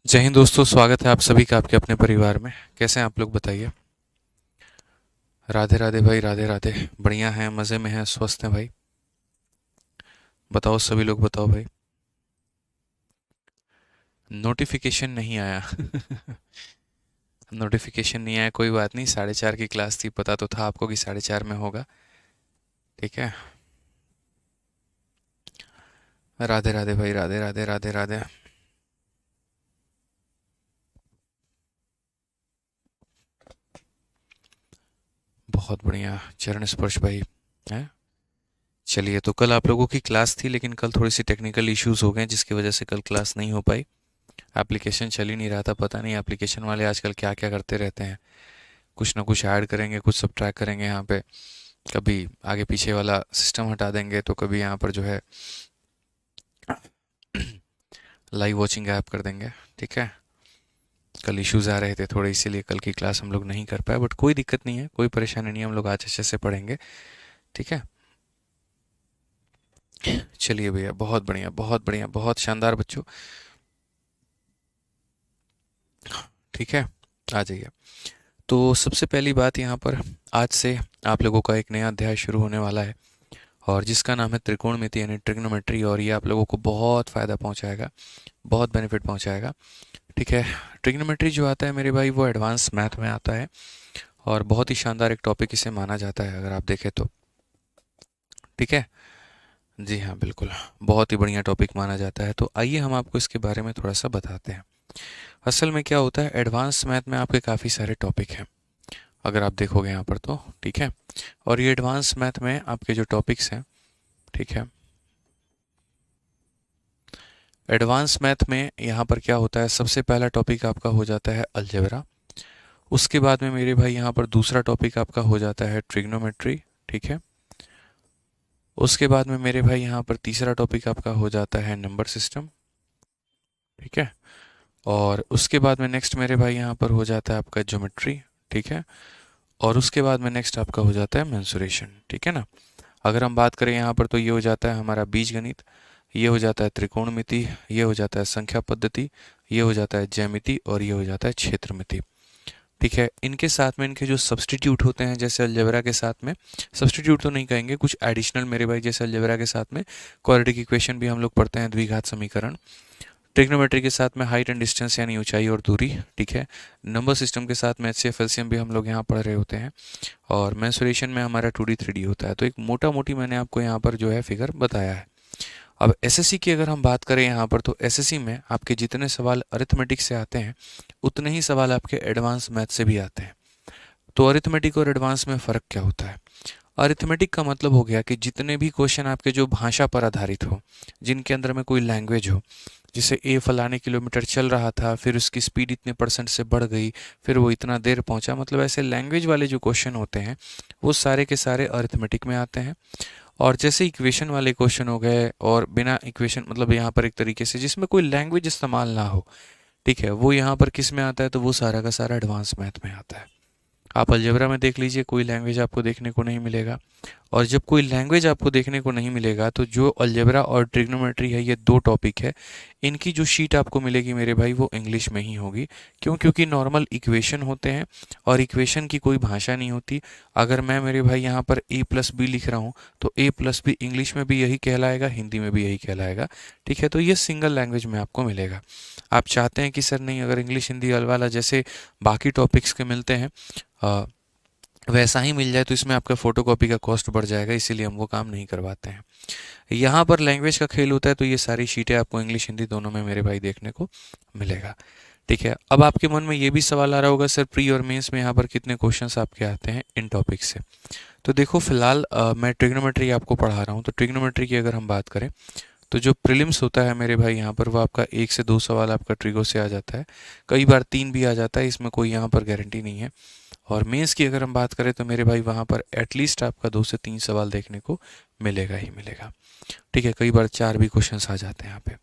जय हिंद दोस्तों, स्वागत है आप सभी का आपके अपने परिवार में। कैसे हैं आप लोग, बताइए। राधे राधे भाई, राधे राधे। बढ़िया हैं, मज़े में हैं, स्वस्थ हैं भाई। बताओ सभी लोग, बताओ भाई। नोटिफिकेशन नहीं आया। नोटिफिकेशन नहीं आया, कोई बात नहीं। 4:30 की क्लास थी, पता तो था आपको कि 4:30 में होगा। ठीक है। राधे राधे भाई, राधे राधे, राधे राधे। बहुत बढ़िया, चरण स्पर्श भाई। है। चलिए, तो कल आप लोगों की क्लास थी, लेकिन कल थोड़ी सी टेक्निकल इश्यूज हो गए जिसकी वजह से कल क्लास नहीं हो पाई। एप्लीकेशन चल ही नहीं रहा था, पता नहीं एप्लीकेशन वाले आजकल क्या क्या करते रहते हैं। कुछ ना कुछ ऐड करेंगे, कुछ सब्ट्रैक्ट करेंगे यहाँ पे। कभी आगे पीछे वाला सिस्टम हटा देंगे, तो कभी यहाँ पर जो है लाइव वॉचिंग ऐप कर देंगे। ठीक है। कल इश्यूज आ रहे थे थोड़े, इसीलिए कल की क्लास हम लोग नहीं कर पाए, बट कोई दिक्कत नहीं है, कोई परेशानी नहीं है, हम लोग आज अच्छे से पढ़ेंगे। ठीक है। चलिए भैया, बहुत बढ़िया, बहुत बढ़िया, बहुत शानदार बच्चों। ठीक है। आ जाइए। तो सबसे पहली बात यहाँ पर, आज से आप लोगों का एक नया अध्याय शुरू होने वाला है, और जिसका नाम है त्रिकोणमिति यानी ट्रिग्नोमेट्री, और ये आप लोगों को बहुत फ़ायदा पहुंचाएगा, बहुत बेनिफिट पहुंचाएगा। ठीक है। ट्रिग्नोमेट्री जो आता है मेरे भाई, वो एडवांस मैथ में आता है, और बहुत ही शानदार एक टॉपिक इसे माना जाता है अगर आप देखें तो। ठीक है। जी हाँ, बिल्कुल। बहुत ही बढ़िया टॉपिक माना जाता है, तो आइए हम आपको इसके बारे में थोड़ा सा बताते हैं। असल में क्या होता है, एडवांस मैथ में आपके काफ़ी सारे टॉपिक हैं, अगर आप देखोगे यहाँ पर तो। ठीक है। और ये एडवांस मैथ में आपके जो टॉपिक्स हैं, ठीक है, एडवांस मैथ में यहाँ पर क्या होता है, सबसे पहला टॉपिक आपका हो जाता है अलजेब्रा। उसके बाद में मेरे भाई यहाँ पर दूसरा टॉपिक आपका हो जाता है ट्रिग्नोमेट्री। ठीक है। उसके बाद में मेरे भाई यहाँ पर तीसरा टॉपिक आपका हो जाता है नंबर सिस्टम। ठीक है। और उसके बाद में नेक्स्ट मेरे भाई यहाँ पर हो जाता है आपका ज्योमेट्री। ठीक है। और उसके बाद में नेक्स्ट आपका हो जाता है मेंसुरेशन। ठीक है ना। अगर हम बात करें यहाँ पर, तो ये हो जाता है हमारा बीजगणित, ये हो जाता है त्रिकोणमिति, ये हो जाता है संख्या पद्धति, ये हो जाता है ज्यामिति, और ये हो जाता है क्षेत्रमिति। ठीक है। इनके साथ में इनके जो सब्स्टिट्यूट होते हैं, जैसे अलजेब्रा के साथ में, सब्स्टिट्यूट तो नहीं कहेंगे, कुछ एडिशनल मेरे भाई, जैसे अलजेब्रा के साथ में क्वाड्रेटिक इक्वेशन भी हम लोग पढ़ते हैं, द्विघात समीकरण। ट्रिग्नोमेट्री के साथ में हाइट एंड डिस्टेंस यानी ऊंचाई और दूरी। ठीक है। नंबर सिस्टम के साथ में एचसीएफ एलसीएम भी हम लोग यहाँ पढ़ रहे होते हैं। और मेंसुरेशन में हमारा 2D 3D होता है। तो एक मोटा मोटी मैंने आपको यहाँ पर जो है फिगर बताया है। अब एसएससी की अगर हम बात करें यहाँ पर, तो एसएससी में आपके जितने सवाल अरिथमेटिक से आते हैं, उतने ही सवाल आपके एडवांस मैथ से भी आते हैं। तो अरिथमेटिक और एडवांस में फ़र्क क्या होता है? अरिथमेटिक का मतलब हो गया कि जितने भी क्वेश्चन आपके जो भाषा पर आधारित हो, जिनके अंदर में कोई लैंग्वेज हो, जैसे ए फलाने किलोमीटर चल रहा था, फिर उसकी स्पीड इतने परसेंट से बढ़ गई, फिर वो इतना देर पहुंचा, मतलब ऐसे लैंग्वेज वाले जो क्वेश्चन होते हैं, वो सारे के सारे अरिथमेटिक में आते हैं। और जैसे इक्वेशन वाले क्वेश्चन हो गए, और बिना इक्वेशन, मतलब यहाँ पर एक तरीके से जिसमें कोई लैंग्वेज इस्तेमाल ना हो, ठीक है, वो यहाँ पर किस में आता है, तो वो सारा का सारा एडवांस मैथ में आता है। आप अलजेब्रा में देख लीजिए, कोई लैंग्वेज आपको देखने को नहीं मिलेगा। और जब कोई लैंग्वेज आपको देखने को नहीं मिलेगा, तो जो अलजेब्रा और ट्रिग्नोमेट्री है, ये दो टॉपिक है, इनकी जो शीट आपको मिलेगी मेरे भाई, वो इंग्लिश में ही होगी। क्यों? क्योंकि नॉर्मल इक्वेशन होते हैं, और इक्वेशन की कोई भाषा नहीं होती। अगर मैं मेरे भाई यहाँ पर ए प्लस बी लिख रहा हूँ, तो ए प्लस बी इंग्लिश में भी यही कहलाएगा, हिंदी में भी यही कहलाएगा। ठीक है। तो ये सिंगल लैंग्वेज में आपको मिलेगा। आप चाहते हैं कि सर नहीं, अगर इंग्लिश हिंदी वाला जैसे बाकी टॉपिक्स के मिलते हैं, वैसा ही मिल जाए, तो इसमें आपका फ़ोटोकॉपी का कॉस्ट बढ़ जाएगा, इसीलिए हम वो काम नहीं करवाते हैं। यहाँ पर लैंग्वेज का खेल होता है, तो ये सारी शीटें आपको इंग्लिश हिंदी दोनों में मेरे भाई देखने को मिलेगा। ठीक है। अब आपके मन में ये भी सवाल आ रहा होगा, सर प्री और मेंस में यहाँ पर कितने क्वेश्चंस आपके आते हैं इन टॉपिक से? तो देखो, फिलहाल मैं ट्रिग्नोमेट्री आपको पढ़ा रहा हूँ, तो ट्रिग्नोमेट्री की अगर हम बात करें, तो जो प्रीलिम्स होता है मेरे भाई यहाँ पर, वो आपका 1 से 2 सवाल आपका ट्रिगो से आ जाता है, कई बार 3 भी आ जाता है, इसमें कोई यहाँ पर गारंटी नहीं है। और मेंस की अगर हम बात करें, तो मेरे भाई वहाँ पर एटलीस्ट आपका 2 से 3 सवाल देखने को मिलेगा ही मिलेगा। ठीक है। कई बार 4 भी क्वेश्चन आ जाते हैं यहाँ पे।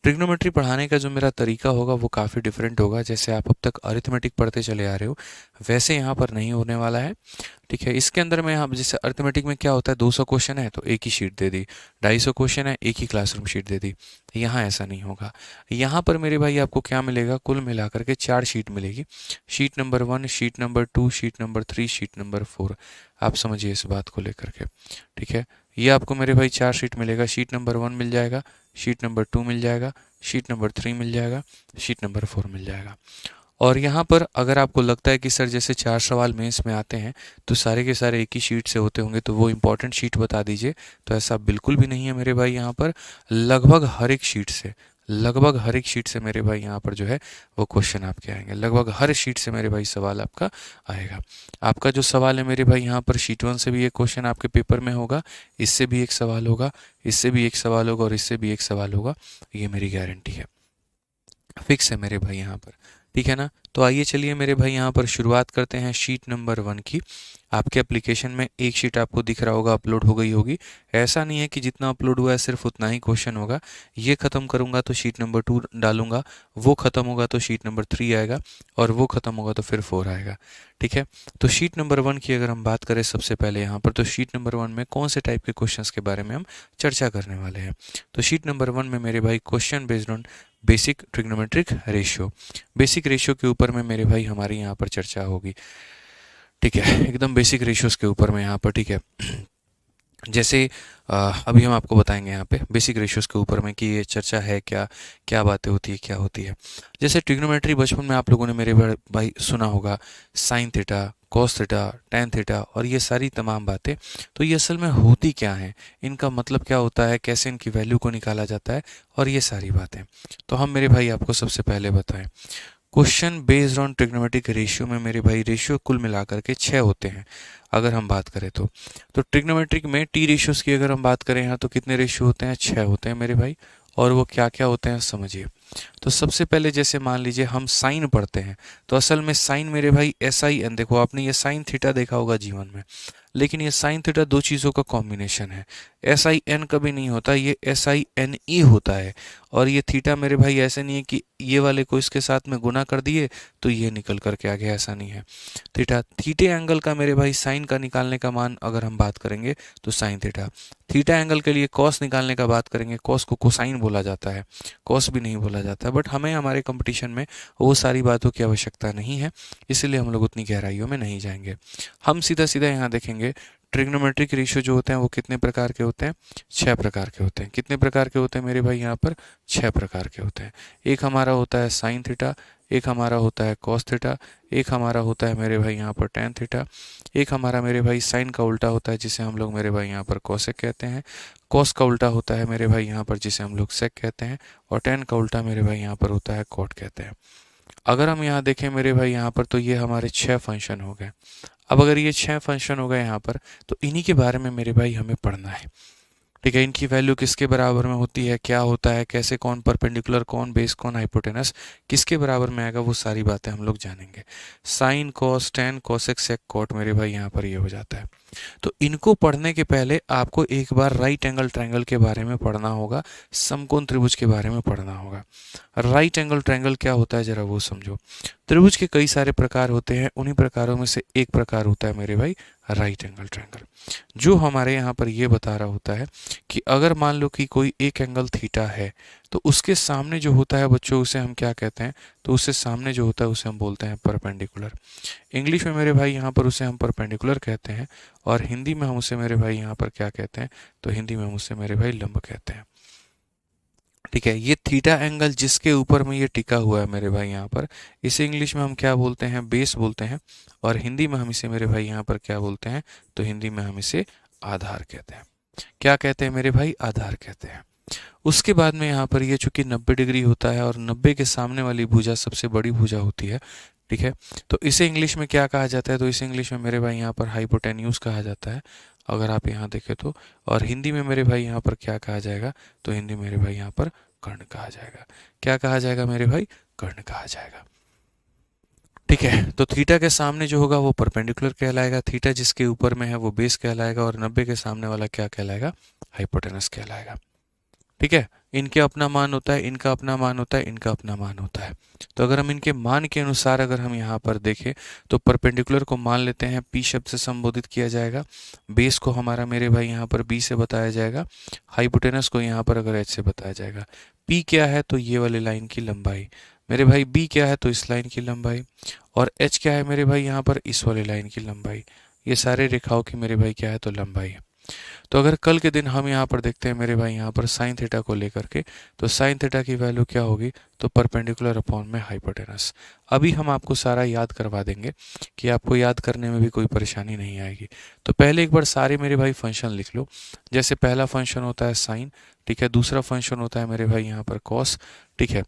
ट्रिग्नोमेट्री पढ़ाने का जो मेरा तरीका होगा वो काफ़ी डिफरेंट होगा। जैसे आप अब तक अरिथमेटिक पढ़ते चले आ रहे हो वैसे यहाँ पर नहीं होने वाला है, ठीक है। इसके अंदर में हम जैसे अरिथमेटिक में क्या होता है, 200 क्वेश्चन है तो एक ही शीट दे दी, 250 क्वेश्चन है एक ही क्लासरूम शीट दे दी। यहाँ ऐसा नहीं होगा। यहाँ पर मेरे भाई आपको क्या मिलेगा, कुल मिलाकर के 4 शीट मिलेगी। Sheet number 1, sheet number 2, sheet number 3, sheet number 4। आप समझिए इस बात को लेकर के, ठीक है। ये आपको मेरे भाई 4 शीट मिलेगा। शीट नंबर 1 मिल जाएगा, शीट नंबर 2 मिल जाएगा, शीट नंबर 3 मिल जाएगा, शीट नंबर 4 मिल जाएगा। और यहाँ पर अगर आपको लगता है कि सर जैसे 4 सवाल मेंस में आते हैं तो सारे के सारे एक ही शीट से होते होंगे तो वो इम्पोर्टेंट शीट बता दीजिए, तो ऐसा बिल्कुल भी नहीं है मेरे भाई। यहाँ पर लगभग हर एक शीट से मेरे भाई यहाँ पर जो है वो क्वेश्चन आपके आएंगे। लगभग हर शीट से मेरे भाई सवाल आपका आएगा। आपका जो सवाल है मेरे भाई यहाँ पर शीट 1 से भी एक क्वेश्चन आपके पेपर में होगा, इससे भी एक सवाल होगा, इससे भी एक सवाल होगा और इससे भी एक सवाल होगा। ये मेरी गारंटी है, फिक्स है मेरे भाई यहाँ पर, ठीक है ना। तो आइए चलिए मेरे भाई यहाँ पर शुरुआत करते हैं शीट नंबर 1 की। आपके एप्लीकेशन में एक शीट आपको दिख रहा होगा अपलोड हो गई होगी। ऐसा नहीं है कि जितना अपलोड हुआ है सिर्फ उतना ही क्वेश्चन होगा। ये ख़त्म करूँगा तो शीट नंबर 2 डालूंगा, वो ख़त्म होगा तो शीट नंबर 3 आएगा और वो ख़त्म होगा तो फिर 4 आएगा, ठीक है। तो शीट नंबर 1 की अगर हम बात करें सबसे पहले यहाँ पर, तो शीट नंबर 1 में कौन से टाइप के क्वेश्चंस के बारे में हम चर्चा करने वाले हैं। तो शीट नंबर 1 में मेरे भाई question based on basic trigonometric ratio, basic ratio के ऊपर में मेरे भाई हमारी यहाँ पर चर्चा होगी, ठीक है। एकदम बेसिक रेशियोज के ऊपर में यहाँ पर, ठीक है। जैसे अभी हम आपको बताएंगे यहाँ पे बेसिक रेशियोज के ऊपर में कि ये चर्चा है क्या, क्या बातें होती है, क्या होती है। जैसे ट्रिग्नोमेट्री बचपन में आप लोगों ने मेरे भाई सुना होगा, sine theta, cos theta, tan theta और ये सारी तमाम बातें। तो ये असल में होती क्या है, इनका मतलब क्या होता है, कैसे इनकी वैल्यू को निकाला जाता है और ये सारी बातें। तो हम मेरे भाई आपको सबसे पहले बताएं, question based on trigonometric ratio में मेरे भाई रेशियो कुल मिलाकर के 6 होते हैं अगर हम बात करें तो ट्रिग्नोमेट्रिक में टी रेशियोज की अगर हम बात करें यहाँ तो कितने रेशियो होते हैं, 6 होते हैं मेरे भाई। और वो क्या क्या होते हैं समझिए। तो सबसे पहले जैसे मान लीजिए हम साइन पढ़ते हैं, तो असल में साइन मेरे भाई SIN, देखो आपने ये साइन थीटा देखा होगा जीवन में, लेकिन ये साइन थीटा दो चीज़ों का कॉम्बिनेशन है। SIN कभी नहीं होता, ये SINE होता है। और ये थीटा मेरे भाई ऐसे नहीं है कि ये वाले को इसके साथ में गुना कर दिए तो ये निकल करके आ गया, ऐसा नहीं है। थीटे एंगल का मेरे भाई साइन का निकालने का मान अगर हम बात करेंगे तो साइन थीटा एंगल के लिए कॉस निकालने का बात करेंगे, कॉस को कोसाइन बोला जाता है, कॉस भी नहीं बोला जाता है। बट हमें हमारे कंपटीशन में वो सारी बातों की आवश्यकता नहीं है, इसलिए हम लोग उतनी गहराइयों में नहीं जाएंगे। हम सीधा सीधा यहाँ देखेंगे ट्रिग्नोमेट्रिक रेशियो जो होते हैं वो कितने प्रकार के होते हैं, 6 प्रकार के होते हैं। कितने प्रकार के होते हैं मेरे भाई यहाँ पर, 6 प्रकार के होते हैं। एक हमारा होता है साइन थीटा, एक हमारा होता है कॉस थीटा, एक हमारा होता है मेरे भाई यहाँ पर टैन थीटा, एक हमारा मेरे भाई साइन का उल्टा होता है जिसे हम लोग मेरे भाई यहाँ पर कॉसेक कहते हैं, कॉस का उल्टा होता है मेरे भाई यहाँ पर जिसे हम लोग सेक कहते हैं, और टैन का उल्टा मेरे भाई यहाँ पर होता है कॉट कहते हैं। अगर हम यहाँ देखें मेरे भाई यहाँ पर, तो ये हमारे 6 फंक्शन हो गए। अब अगर ये 6 फंक्शन हो गए यहाँ पर, तो इन्हीं के बारे में मेरे भाई हमें पढ़ना है, ठीक है। इनकी वैल्यू किसके बराबर में होती है, क्या होता है, कैसे, कौन परपेंडिकुलर, कौन बेस, कौन हाइपोटेनस, किसके बराबर में आएगा, वो सारी बातें हम लोग जानेंगे। साइन, कॉस, टैन, कोसेक, सेक, कॉट मेरे भाई यहाँ पर ये हो जाता है। तो इनको पढ़ने के पहले आपको एक बार राइट एंगल ट्रायंगल के बारे में पढ़ना होगा, समकोण त्रिभुज के बारे में पढ़ना होगा। राइट एंगल ट्रायंगल क्या होता है जरा वो समझो। त्रिभुज के कई सारे प्रकार होते हैं, उन्हीं प्रकारों में से एक प्रकार होता है मेरे भाई राइट एंगल ट्रायंगल, जो हमारे यहाँ पर ये बता रहा होता है कि अगर मान लो कि कोई एक एंगल थीटा है तो उसके सामने जो होता है बच्चों उसे हम क्या कहते हैं, तो उससे सामने जो होता है उसे हम बोलते हैं परपेंडिकुलर। इंग्लिश में मेरे भाई यहाँ पर उसे हम परपेंडिकुलर कहते हैं, और हिंदी में हम उसे मेरे भाई यहाँ पर क्या कहते हैं, तो हिंदी में हम उसे मेरे भाई लंब कहते हैं, ठीक है। ये थीटा एंगल जिसके ऊपर में ये टिका हुआ है मेरे भाई यहाँ पर, इसे इंग्लिश में हम क्या बोलते हैं, बेस बोलते हैं, और हिंदी में हम इसे मेरे भाई यहाँ पर क्या बोलते हैं, तो हिंदी में हम इसे आधार कहते हैं। क्या कहते हैं मेरे भाई, आधार कहते हैं। उसके बाद में यहाँ पर ये चूंकि 90 डिग्री होता है और 90 के सामने वाली भुजा सबसे बड़ी भुजा होती है, ठीक है। तो इसे इंग्लिश में क्या कहा जाता है, तो इसे इंग्लिश में मेरे भाई यहाँ पर हाइपोटेन्यूज कहा जाता है अगर आप यहाँ देखें तो। और हिंदी में मेरे भाई यहाँ पर क्या कहा जाएगा, तो हिंदी मेरे भाई यहाँ पर कर्ण कहा जाएगा। क्या कहा जाएगा मेरे भाई, कर्ण कहा जाएगा, ठीक है। तो थीटा के सामने जो होगा वो परपेंडिकुलर कहलाएगा, थीटा जिसके ऊपर में है वो बेस कहलाएगा, और 90 के सामने वाला क्या कहलाएगा, हाइपोटेनस कहलाएगा, ठीक है। इनके अपना मान होता है, इनका अपना मान होता है, इनका अपना मान होता है। तो अगर हम इनके मान के अनुसार अगर हम यहाँ पर देखें तो परपेंडिकुलर को मान लेते हैं P शब्द से संबोधित किया जाएगा, बेस को हमारा मेरे भाई यहाँ पर B से बताया जाएगा, हाइपोटेनस को यहाँ पर अगर H से बताया जाएगा। P क्या है तो ये वाली लाइन की लंबाई, मेरे भाई B क्या है तो इस लाइन की लंबाई, और H क्या है मेरे भाई यहाँ पर इस वाली लाइन की लंबाई। ये सारे रेखाओं की मेरे भाई क्या है तो लंबाई है। तो अगर कल के दिन हम यहाँ पर देखते हैं मेरे भाई यहाँ पर साइन थीटा को लेकर के, तो साइन थीटा की वैल्यू क्या होगी तो परपेंडिकुलर अपॉन में हाइपोटेनस। अभी हम आपको सारा याद करवा देंगे कि आपको याद करने में भी कोई परेशानी नहीं आएगी। तो पहले एक बार सारे मेरे भाई फंक्शन लिख लो। जैसे पहला फंक्शन होता है साइन, ठीक है, दूसरा फंक्शन होता है मेरे भाई यहाँ पर कॉस, ठीक है,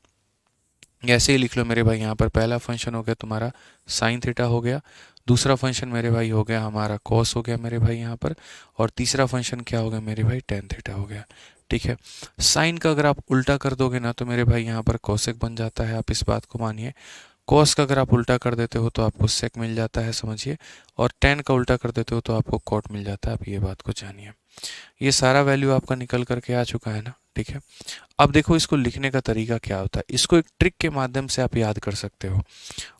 ऐसे ही लिख लो मेरे भाई यहाँ पर पहला फंक्शन हो गया तुम्हारा साइन थीटा हो गया, दूसरा फंक्शन मेरे भाई हो गया हमारा कॉस हो गया मेरे भाई यहाँ पर, और तीसरा फंक्शन क्या हो गया मेरे भाई टेन थीटा हो गया। ठीक है, साइन का अगर आप उल्टा कर दोगे ना तो मेरे भाई यहाँ पर कोसेक बन जाता है, आप इस बात को मानिए। कॉस का अगर आप उल्टा कर देते हो तो आपको सेक मिल जाता है, समझिए, और टेन का उल्टा कर देते हो तो आपको कॉट मिल जाता है, आप ये बात को जानिए। ये सारा वैल्यू आपका निकल करके आ चुका है ना, ठीक है। अब देखो इसको लिखने का तरीका क्या होता है, इसको एक ट्रिक के माध्यम से आप याद कर सकते हो,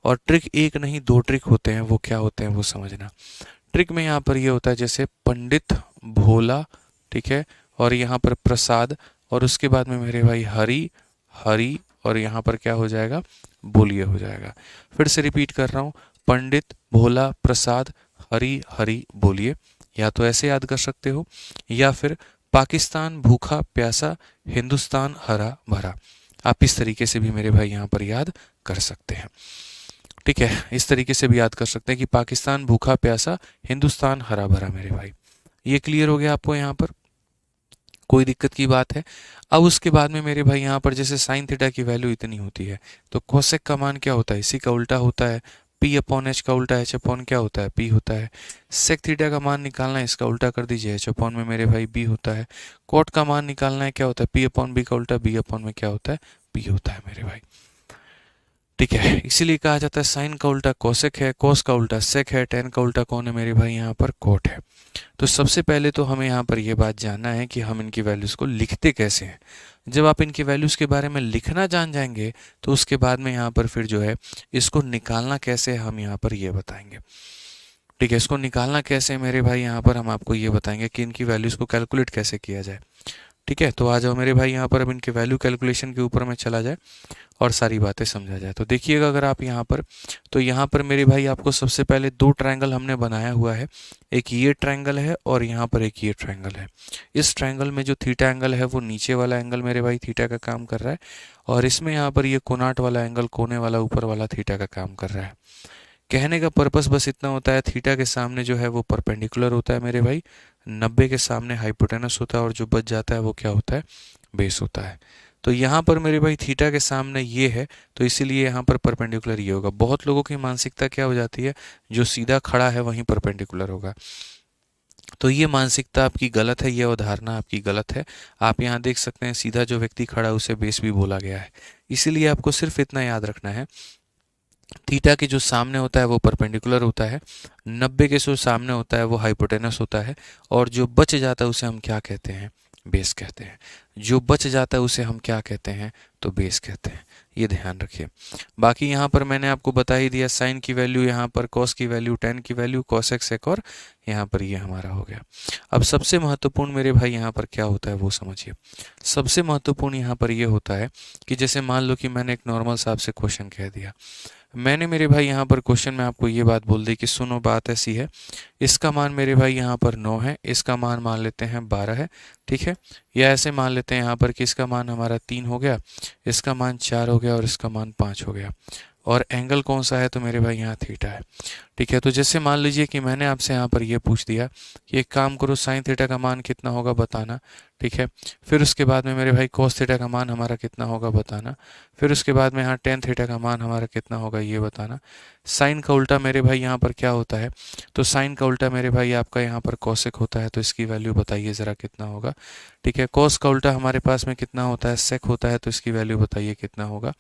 और ट्रिक एक नहीं दो ट्रिक होते हैं, वो क्या होते हैं वो समझना। ट्रिक में यहाँ पर ये होता है जैसे पंडित, भोला, ठीक है, और यहाँ पर प्रसाद, और उसके बाद में मेरे भाई हरी, हरी, और यहाँ पर क्या हो जाएगा बोलिए हो जाएगा। फिर से रिपीट कर रहा हूँ, पंडित, भोला, प्रसाद, हरी, हरी, बोलिए। या तो ऐसे याद कर सकते हो, या फिर पाकिस्तान भूखा प्यासा, हिंदुस्तान हरा भरा, आप इस तरीके से भी मेरे भाई यहाँ पर याद कर सकते हैं। ठीक है, इस तरीके से भी याद कर सकते हैं कि पाकिस्तान भूखा प्यासा, हिंदुस्तान हरा भरा मेरे भाई। ये क्लियर हो गया आपको यहाँ पर, कोई दिक्कत की बात है। अब उसके बाद में मेरे भाई यहाँ पर जैसे साइन थीटा की वैल्यू इतनी होती है तो कोसेक का मान क्या होता है, इसी का उल्टा होता है, P अपॉन H का उल्टा H अपॉन क्या होता है P होता है। सेक थीटा का मान निकालना है, इसका उल्टा कर दीजिए, H अपॉन में मेरे भाई B होता है। कॉट का मान निकालना है, क्या होता है P अपॉन B का उल्टा B अपॉन में क्या होता है P होता है मेरे भाई। ठीक है, इसीलिए कहा जाता है साइन का उल्टा कोसेक है, कोस का उल्टा सेक है, टेन का उल्टा कौन है मेरे भाई यहाँ पर कोट है। तो सबसे पहले तो हमें यहाँ पर यह बात जानना है कि हम इनकी वैल्यूज़ को लिखते कैसे हैं। जब आप इनकी वैल्यूज़ के बारे में लिखना जान जाएंगे तो उसके बाद में यहाँ पर फिर जो है इसको निकालना कैसे है हम यहाँ पर ये बताएंगे। ठीक है, इसको निकालना कैसे मेरे भाई यहाँ पर हम आपको ये बताएंगे कि इनकी वैल्यूज़ को कैलकुलेट कैसे किया जाए। ठीक है, तो आ जाओ मेरे भाई यहाँ पर अब इनके वैल्यू कैलकुलेशन के ऊपर में चला जाए और सारी बातें समझा जाए। तो देखिएगा अगर आप यहाँ पर, तो यहाँ पर मेरे भाई आपको सबसे पहले दो ट्रायंगल हमने बनाया हुआ है, एक ये ट्रायंगल है और यहाँ पर एक ये ट्रायंगल है। इस ट्रायंगल में जो थीटा एंगल है वो नीचे वाला एंगल मेरे भाई थीटा का काम कर रहा है, और इसमें यहाँ पर ये कोनाट वाला एंगल कोने वाला ऊपर वाला थीटा का काम कर रहा है। कहने का पर्पस बस इतना होता है, थीटा के सामने जो है वो परपेंडिकुलर होता है मेरे भाई, 90 के सामने हाइपोटेनस होता है, और जो बच जाता है वो क्या होता है बेस होता है। तो यहाँ पर मेरे भाई थीटा के सामने ये है तो इसीलिए यहाँ पर परपेंडिकुलर ये होगा। बहुत लोगों की मानसिकता क्या हो जाती है, जो सीधा खड़ा है वहीं परपेंडिकुलर होगा, तो ये मानसिकता आपकी गलत है, ये अवधारणा आपकी गलत है। आप यहाँ देख सकते हैं सीधा जो व्यक्ति खड़ा है उसे बेस भी बोला गया है। इसीलिए आपको सिर्फ इतना याद रखना है, थीटा के जो सामने होता है वो परपेंडिकुलर होता है, 90 के जो सामने होता है वो हाइपोटेनस होता है, और जो बच जाता है उसे हम क्या कहते हैं बेस कहते हैं। जो बच जाता है उसे हम क्या कहते हैं तो बेस कहते हैं, ये ध्यान रखिए। बाकी यहाँ पर मैंने आपको बता ही दिया, साइन की वैल्यू यहाँ पर, कॉस की वैल्यू, टेन की वैल्यू, कॉसेक सेक, और यहाँ पर ये हमारा हो गया। अब सबसे महत्वपूर्ण मेरे भाई यहाँ पर क्या होता है वो समझिए। सबसे महत्वपूर्ण यहाँ पर ये होता है कि जैसे मान लो कि मैंने एक नॉर्मल सा आपसे क्वेश्चन कह दिया, मैंने मेरे भाई यहाँ पर क्वेश्चन में आपको ये बात बोल दी कि सुनो बात ऐसी है, इसका मान मेरे भाई यहाँ पर 9 है, इसका मान मान लेते हैं 12 है, ठीक है, या ऐसे मान लेते हैं यहाँ पर कि इसका मान हमारा 3 हो गया, इसका मान 4 हो गया और इसका मान 5 हो गया, और एंगल कौन सा है तो मेरे भाई यहाँ थीटा है। ठीक है, तो जैसे मान लीजिए कि मैंने आपसे यहाँ पर ये पूछ दिया कि एक काम करो साइन थीटा का मान कितना होगा बताना, ठीक है, फिर उसके बाद में मेरे भाई कॉस थीटा का मान हमारा कितना होगा बताना, फिर उसके बाद में यहाँ टेन थीटा का मान हमारा कितना होगा ये बताना। साइन का उल्टा मेरे भाई यहाँ पर क्या होता है, तो साइन का उल्टा मेरे भाई आपका यहाँ पर कॉसेक होता है, तो इसकी वैल्यू बताइए ज़रा कितना होगा। ठीक है, कॉस का उल्टा हमारे पास में कितना होता है सेक होता है, तो इसकी वैल्यू बताइए कितना होगा।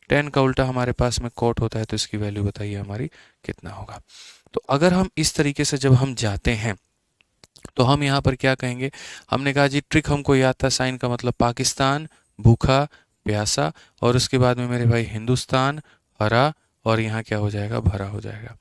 टेन का उल्टा हमारे पास में कॉट होता है, तो इसकी वैल्यू बताइए हमारी कितना होगा। तो अगर हम इस तरीके से जब हम जाते हैं तो हम यहाँ पर क्या कहेंगे, हमने कहा जी ट्रिक हमको याद था, साइन का मतलब पाकिस्तान भूखा, प्यासा, और उसके बाद में मेरे भाई हिंदुस्तान, हरा, और यहाँ क्या हो जाएगा, भरा हो जाएगा।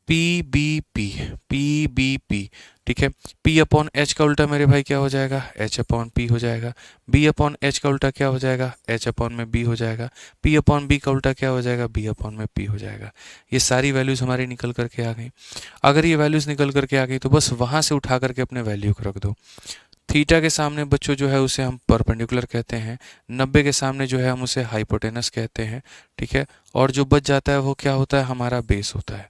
P B P, P B P, ठीक है। पी अपॉन एच का उल्टा मेरे भाई क्या हो जाएगा, एच अपॉन पी हो जाएगा। बी अपॉन एच का उल्टा क्या हो जाएगा, एच अपॉन में बी हो जाएगा। पी अपॉन बी का उल्टा क्या हो जाएगा, बी अपॉन में पी हो जाएगा। ये सारी वैल्यूज़ हमारी निकल करके आ गई। अगर ये वैल्यूज़ निकल करके आ गई तो बस वहाँ से उठा करके अपने वैल्यू को रख दो। थीटा के सामने बच्चों जो है उसे हम परपेंडिकुलर कहते हैं, 90 के सामने जो है हम उसे हाइपोटेनस कहते हैं, ठीक है। और जो बच जाता है वो क्या होता है, हमारा बेस होता है।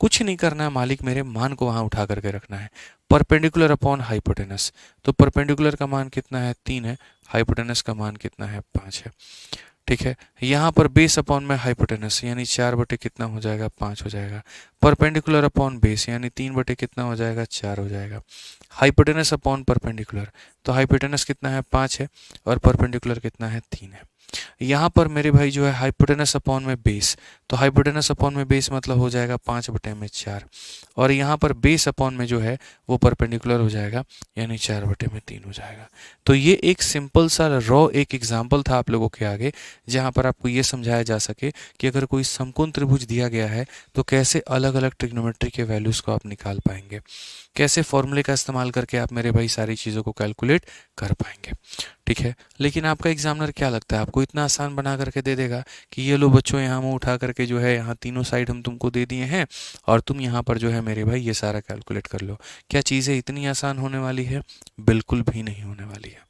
कुछ नहीं करना है मालिक, मेरे मान को वहां उठा करके रखना है। परपेंडिकुलर अपॉन हाइपोटेनस, तो परपेंडिकुलर का मान कितना है, 3 है। हाइपोटेनस का मान कितना है, 5 है, ठीक है। यहाँ पर बेस अपॉन में हाइपोटेनस, यानी 4 बटे कितना हो जाएगा, 5 हो जाएगा। परपेंडिकुलर अपॉन बेस, यानी 3 बटे कितना हो जाएगा, 4 हो जाएगा। हाइपोटेनस अपॉन परपेंडिकुलर, तो हाइपोटेनस कितना है, 5 है, और परपेंडिकुलर कितना है, 3 है। यहाँ पर मेरे भाई जो है हाइपोटेनस अपॉन में बेस, तो हाइपोटेनस अपॉन में बेस मतलब हो जाएगा 5 बटे में 4, और यहाँ पर बेस अपॉन में जो है वो परपेंडिकुलर हो जाएगा, यानी 4 बटे में 3 हो जाएगा। तो ये एक सिंपल सा रॉ एक एग्जाम्पल था आप लोगों के आगे, जहाँ पर आपको ये समझाया जा सके कि अगर कोई समकोण त्रिभुज दिया गया है तो कैसे अलग अलग ट्रिग्नोमेट्री के वैल्यूज़ को आप निकाल पाएंगे, कैसे फॉर्मूले का इस्तेमाल करके आप मेरे भाई सारी चीज़ों को कैलकुलेट कर पाएंगे, ठीक है। लेकिन आपका एग्जामिनर क्या लगता है, आपको इतना आसान बना करके दे देगा कि ये लो बच्चों, यहाँ मुँह उठा करके जो है यहाँ तीनों साइड हम तुमको दे दिए हैं और तुम यहाँ पर जो है मेरे भाई ये सारा कैलकुलेट कर लो। क्या चीज़ें इतनी आसान होने वाली है, बिल्कुल भी नहीं होने वाली है,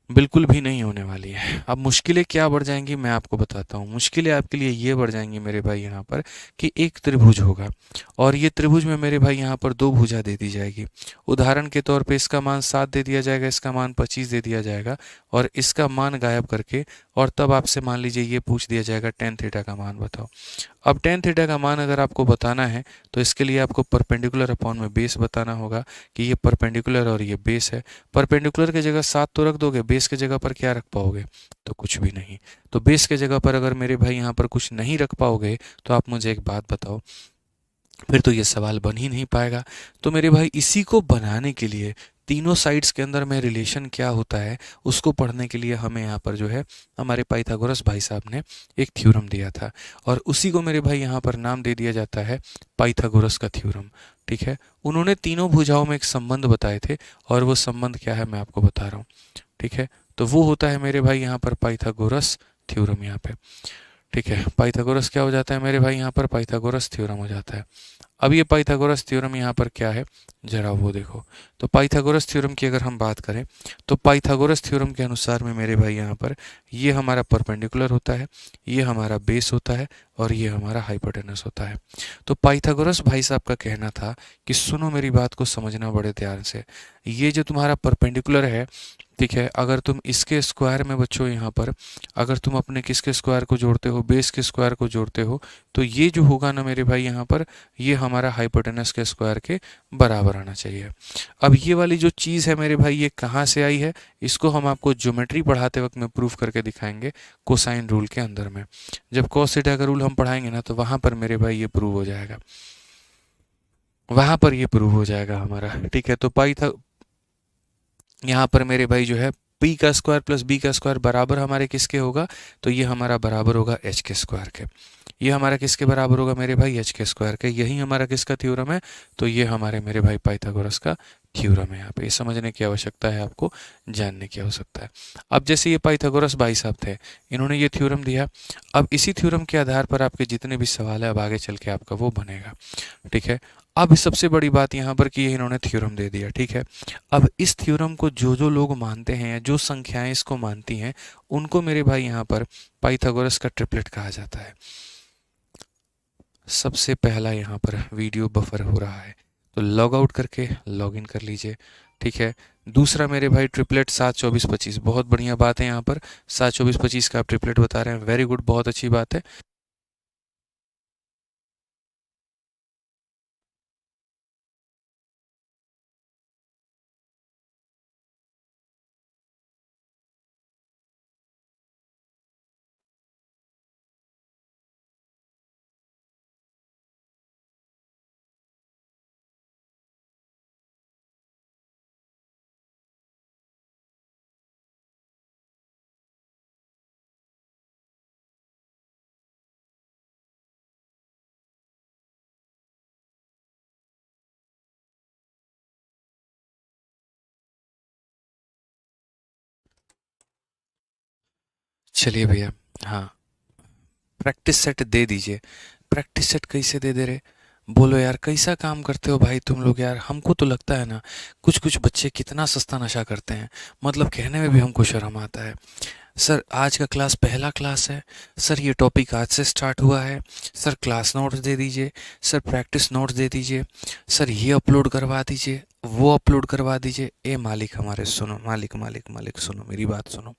बिल्कुल भी नहीं होने वाली है। अब मुश्किलें क्या बढ़ जाएंगी मैं आपको बताता हूँ। मुश्किलें आपके लिए ये बढ़ जाएंगी मेरे भाई यहाँ पर कि एक त्रिभुज होगा और ये त्रिभुज में मेरे भाई यहाँ पर दो भुजा दे दी जाएगी। उदाहरण के तौर पे इसका मान 7 दे दिया जाएगा, इसका मान 25 दे दिया जाएगा और इसका मान गायब करके, और तब आपसे मान लीजिए ये पूछ दिया जाएगा टेन थीटा का मान बताओ। अब टेन थीटा का मान अगर आपको बताना है तो इसके लिए आपको परपेंडिकुलर अपॉन में बेस बताना होगा कि ये परपेंडिकुलर और ये बेस है। परपेंडिकुलर की जगह 7 तो रख दोगे, बेस की जगह पर क्या रख पाओगे, तो कुछ भी नहीं। तो बेस की जगह पर अगर मेरे भाई यहाँ पर कुछ नहीं रख पाओगे तो आप मुझे एक बात बताओ, फिर तो ये सवाल बन ही नहीं पाएगा। तो मेरे भाई इसी को बनाने के लिए, तीनों साइड्स के अंदर में रिलेशन क्या होता है उसको पढ़ने के लिए हमें यहाँ पर जो है हमारे पाइथागोरस भाई साहब ने एक थ्योरम दिया था और उसी को मेरे भाई यहाँ पर नाम दे दिया जाता है पाइथागोरस का थ्योरम, ठीक है। उन्होंने तीनों भुजाओं में एक संबंध बताए थे और वो संबंध क्या है मैं आपको बता रहा हूँ, ठीक है। तो वो होता है मेरे भाई यहाँ पर पाइथागोरस थ्योरम यहाँ पे, ठीक है। पाइथागोरस क्या हो जाता है मेरे भाई यहाँ पर, पाइथागोरस थ्योरम हो जाता है। अब ये पाइथागोरस थ्योरम यहाँ पर क्या है, जरा वो देखो। तो पाइथागोरस थ्योरम की अगर हम बात करें तो पाइथागोरस थ्योरम के अनुसार में मेरे भाई यहाँ पर ये हमारा परपेंडिकुलर होता है, ये हमारा बेस होता है और ये हमारा हाइपोटेनस होता है। तो पाइथागोरस भाई साहब का कहना था कि सुनो मेरी बात को समझना बड़े ध्यान से, ये जो तुम्हारा परपेंडिकुलर है, ठीक है, अगर तुम इसके स्क्वायर में बच्चों यहाँ पर अगर तुम अपने किसके स्क्वायर को जोड़ते हो, बेस के स्क्वायर को जोड़ते हो, तो ये जो होगा ना मेरे भाई यहाँ पर, ये हमारा हाइपोटेनस के स्क्वायर के बराबर आना चाहिए। अब ये वाली जो चीज़ है मेरे भाई ये कहाँ से आई है, इसको हम आपको ज्योमेट्री पढ़ाते वक्त में प्रूफ करके दिखाएंगे कोसाइन रूल के अंदर में। जब कॉस थीटा का रूल हम पढ़ाएंगे ना तो वहाँ पर मेरे भाई ये प्रूव हो जाएगा, वहाँ पर ये प्रूव हो जाएगा हमारा, ठीक है। तो पाई था यहाँ पर मेरे भाई जो है पी का स्क्वायर प्लस बी का स्क्वायर बराबर हमारे किसके होगा, तो ये हमारा बराबर होगा एच के स्क्वायर के। ये हमारा किसके बराबर होगा मेरे भाई, एच के स्क्वायर के। यही हमारा किसका थ्योरम है, तो ये हमारे मेरे भाई पाइथागोरस का थ्योरम है। यहाँ पे ये समझने की आवश्यकता है, आपको जानने की आवश्यकता है। अब जैसे ये पाइथागोरस भाई साहब थे, इन्होंने ये थ्योरम दिया। अब इसी थ्योरम के आधार पर आपके जितने भी सवाल है अब आगे चल के आपका वो बनेगा, ठीक है। अब सबसे बड़ी बात यहाँ पर कि इन्होंने थ्योरम दे दिया, ठीक है। अब इस थ्योरम को जो जो लोग मानते हैं या जो संख्याएं इसको मानती हैं उनको मेरे भाई यहाँ पर पाइथागोरस का ट्रिपलेट कहा जाता है। सबसे पहला यहाँ पर वीडियो बफर हो रहा है तो लॉग आउट करके लॉग इन कर लीजिए, ठीक है। दूसरा मेरे भाई ट्रिपलेट 7 24 25, बहुत बढ़िया बात है। यहाँ पर 7 24 25 का आप ट्रिपलेट बता रहे हैं, वेरी गुड, बहुत अच्छी बात है। चलिए भैया। हाँ, प्रैक्टिस सेट दे दीजिए। प्रैक्टिस सेट कैसे दे दे रहे? बोलो यार, कैसा काम करते हो भाई तुम लोग यार। हमको तो लगता है ना, कुछ कुछ बच्चे कितना सस्ता नशा करते हैं, मतलब कहने में भी हमको शर्म आता है। सर आज का क्लास पहला क्लास है, सर ये टॉपिक आज से स्टार्ट हुआ है, सर क्लास नोट्स दे दीजिए, सर प्रैक्टिस नोट्स दे दीजिए, सर ये अपलोड करवा दीजिए, वो अपलोड करवा दीजिए। ए मालिक हमारे सुनो, मालिक मालिक मालिक सुनो, मेरी बात सुनो।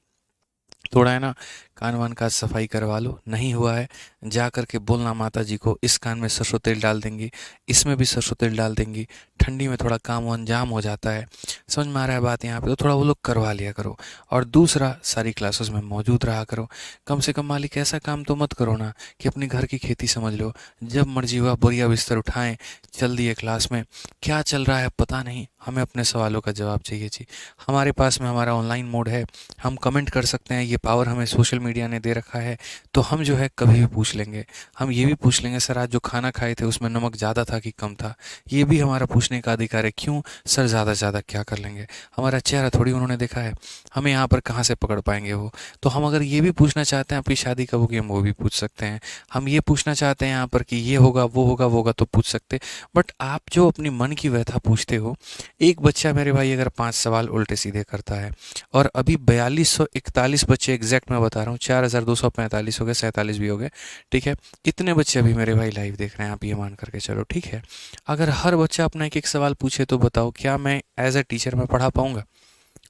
थोड़ा है ना, कान वान का सफाई करवा लो। नहीं हुआ है, जा करके बोलना माता जी को, इस कान में सरसों तेल डाल देंगी, इसमें भी सरसों तेल डाल देंगी। ठंडी में थोड़ा काम वाम जाम हो जाता है, समझ में आ रहा है बात यहाँ पे, तो थोड़ा वो लोग करवा लिया करो। और दूसरा, सारी क्लासेस में मौजूद रहा करो। कम से कम मालिक ऐसा काम तो मत करो ना कि अपने घर की खेती समझ लो। जब मर्जी हुआ बोरिया बिस्तर उठाएं, चल दिए क्लास में। क्या चल रहा है पता नहीं, हमें अपने सवालों का जवाब चाहिए जी। हमारे पास में हमारा ऑनलाइन मोड है, हम कमेंट कर सकते हैं, ये पावर हमें सोशल मीडिया ने दे रखा है। तो हम जो है कभी भी पूछ लेंगे। हम ये भी पूछ लेंगे, सर आज जो खाना खाए थे उसमें नमक ज़्यादा था कि कम था? ये भी हमारा पूछने का अधिकार है। क्यों सर? ज़्यादा से ज़्यादा क्या कर लेंगे? हमारा चेहरा थोड़ी उन्होंने देखा है, हमें यहाँ पर कहाँ से पकड़ पाएंगे वो? तो हम अगर ये भी पूछना चाहते हैं आपकी शादी कब होगी, हम वो भी पूछ सकते हैं। हम ये पूछना चाहते हैं यहाँ पर कि ये होगा वो होगा वो होगा, तो पूछ सकते। बट आप जो अपनी मन की व्यथा पूछते हो, एक बच्चा मेरे भाई अगर 5 सवाल उल्टे सीधे करता है, और अभी 4241 बच्चे एग्जैक्ट मैं बता रहा हूँ, 4245 हो गए, 47 भी हो गए, ठीक है। इतने बच्चे अभी मेरे भाई लाइव देख रहे हैं, आप ये मान करके चलो, ठीक है। अगर हर बच्चा अपना एक एक सवाल पूछे तो बताओ क्या मैं एज अ टीचर मैं पढ़ा पाऊंगा?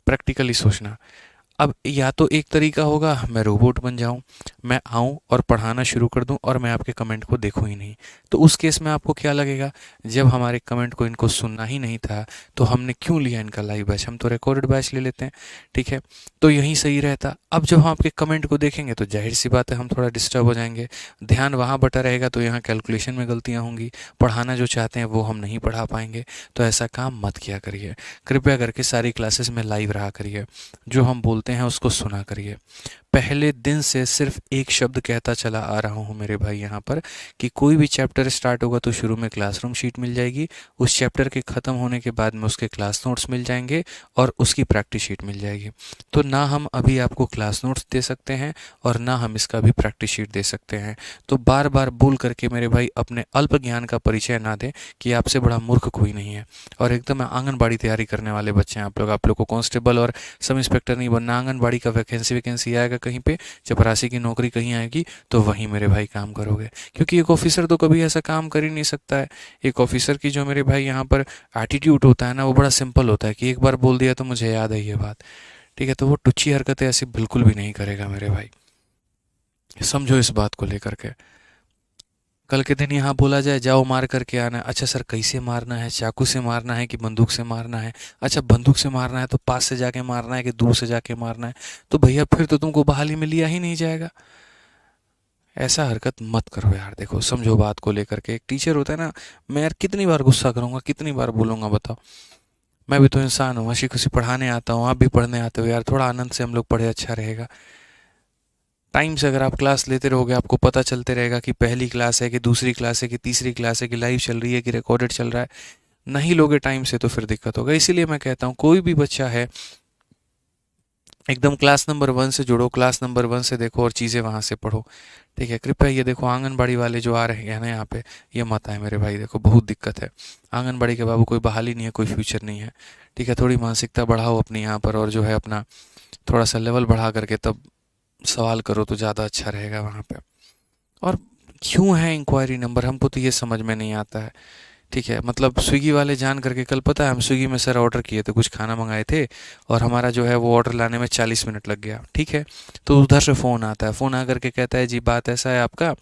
प्रैक्टिकली सोचना। अब या तो एक तरीका होगा, मैं रोबोट बन जाऊं, मैं आऊं और पढ़ाना शुरू कर दूं और मैं आपके कमेंट को देखूं ही नहीं। तो उस केस में आपको क्या लगेगा, जब हमारे कमेंट को इनको सुनना ही नहीं था तो हमने क्यों लिया इनका लाइव बैच, हम तो रिकॉर्डेड बैच ले लेते हैं, ठीक है। तो यही सही रहता। अब जब हम आपके कमेंट को देखेंगे तो जाहिर सी बात है हम थोड़ा डिस्टर्ब हो जाएंगे, ध्यान वहाँ बटा रहेगा, तो यहाँ कैलकुलेशन में गलतियाँ होंगी, पढ़ाना जो चाहते हैं वो हम नहीं पढ़ा पाएंगे। तो ऐसा काम मत किया करिए। कृपया करके सारी क्लासेस में लाइव रहा करिए, जो हम बोलते हैं उसको सुना करिए। पहले दिन से सिर्फ एक शब्द कहता चला आ रहा हूँ मेरे भाई यहाँ पर, कि कोई भी चैप्टर स्टार्ट होगा तो शुरू में क्लासरूम शीट मिल जाएगी, उस चैप्टर के ख़त्म होने के बाद में उसके क्लास नोट्स मिल जाएंगे और उसकी प्रैक्टिस शीट मिल जाएगी। तो ना हम अभी आपको क्लास नोट्स दे सकते हैं और ना हम इसका भी प्रैक्टिस शीट दे सकते हैं। तो बार बार बोल करके मेरे भाई अपने अल्प ज्ञान का परिचय ना दें कि आपसे बड़ा मूर्ख कोई नहीं है। और एकदम आंगनबाड़ी तैयारी करने वाले बच्चे हैं आप लोग को कांस्टेबल और सब इंस्पेक्टर नहीं बनना। आंगनबाड़ी का वैकेंसी आएगा कहीं पे, चपरासी की नौकरी कहीं आएगी, तो वहीं मेरे भाई काम करोगे। क्योंकि एक ऑफिसर तो कभी ऐसा काम कर ही नहीं सकता है। एक ऑफिसर की जो मेरे भाई यहाँ पर एटीट्यूड होता है ना, वो बड़ा सिंपल होता है कि एक बार बोल दिया तो मुझे याद है ये बात, ठीक है। तो वो टुच्ची हरकतें ऐसी बिल्कुल भी नहीं करेगा मेरे भाई, समझो इस बात को लेकर के। कल के दिन यहाँ बोला जाए जाओ मार करके आना है, अच्छा सर कैसे मारना है, चाकू से मारना है कि बंदूक से मारना है? अच्छा बंदूक से मारना है तो पास से जाके मारना है कि दूर से जाके मारना है? तो भैया फिर तो तुमको बहाली में लिया ही नहीं जाएगा। ऐसा हरकत मत करो यार। देखो समझो बात को लेकर के, एक टीचर होता है ना, मैं यार कितनी बार गुस्सा करूंगा, कितनी बार बोलूंगा बताओ? मैं भी तो इंसान हूँ, हंसी खुशी पढ़ाने आता हूँ, आप भी पढ़ने आते हो यार, थोड़ा आनंद से हम लोग पढ़े, अच्छा रहेगा। टाइम से अगर आप क्लास लेते रहोगे, आपको पता चलते रहेगा कि पहली क्लास है कि दूसरी क्लास है कि तीसरी क्लास है कि लाइव चल रही है कि रिकॉर्डेड चल रहा है। नहीं लोगे टाइम से तो फिर दिक्कत होगा। इसीलिए मैं कहता हूँ कोई भी बच्चा है, एकदम क्लास नंबर 1 से जुड़ो, क्लास नंबर 1 से देखो और चीज़ें वहाँ से पढ़ो, ठीक है। कृपया ये देखो आंगनबाड़ी वाले जो आ रहे हैं ना यहाँ पे, ये मत आए मेरे भाई, देखो बहुत दिक्कत है। आंगनबाड़ी के बाबू कोई बहाली नहीं है, कोई फ्यूचर नहीं है, ठीक है। थोड़ी मानसिकता बढ़ाओ अपनी यहाँ पर, और जो है अपना थोड़ा सा लेवल बढ़ा करके तब सवाल करो तो ज़्यादा अच्छा रहेगा वहाँ पे। और क्यों है इंक्वायरी नंबर, हमको तो ये समझ में नहीं आता है, ठीक है। मतलब स्विगी वाले जान करके, कल पता है हम स्विगी में सर ऑर्डर किए थे, कुछ खाना मंगाए थे, और हमारा जो है वो ऑर्डर लाने में 40 मिनट लग गया, ठीक है। तो उधर से फ़ोन आता है, फ़ोन आकर के कहता है जी बात ऐसा है, आपका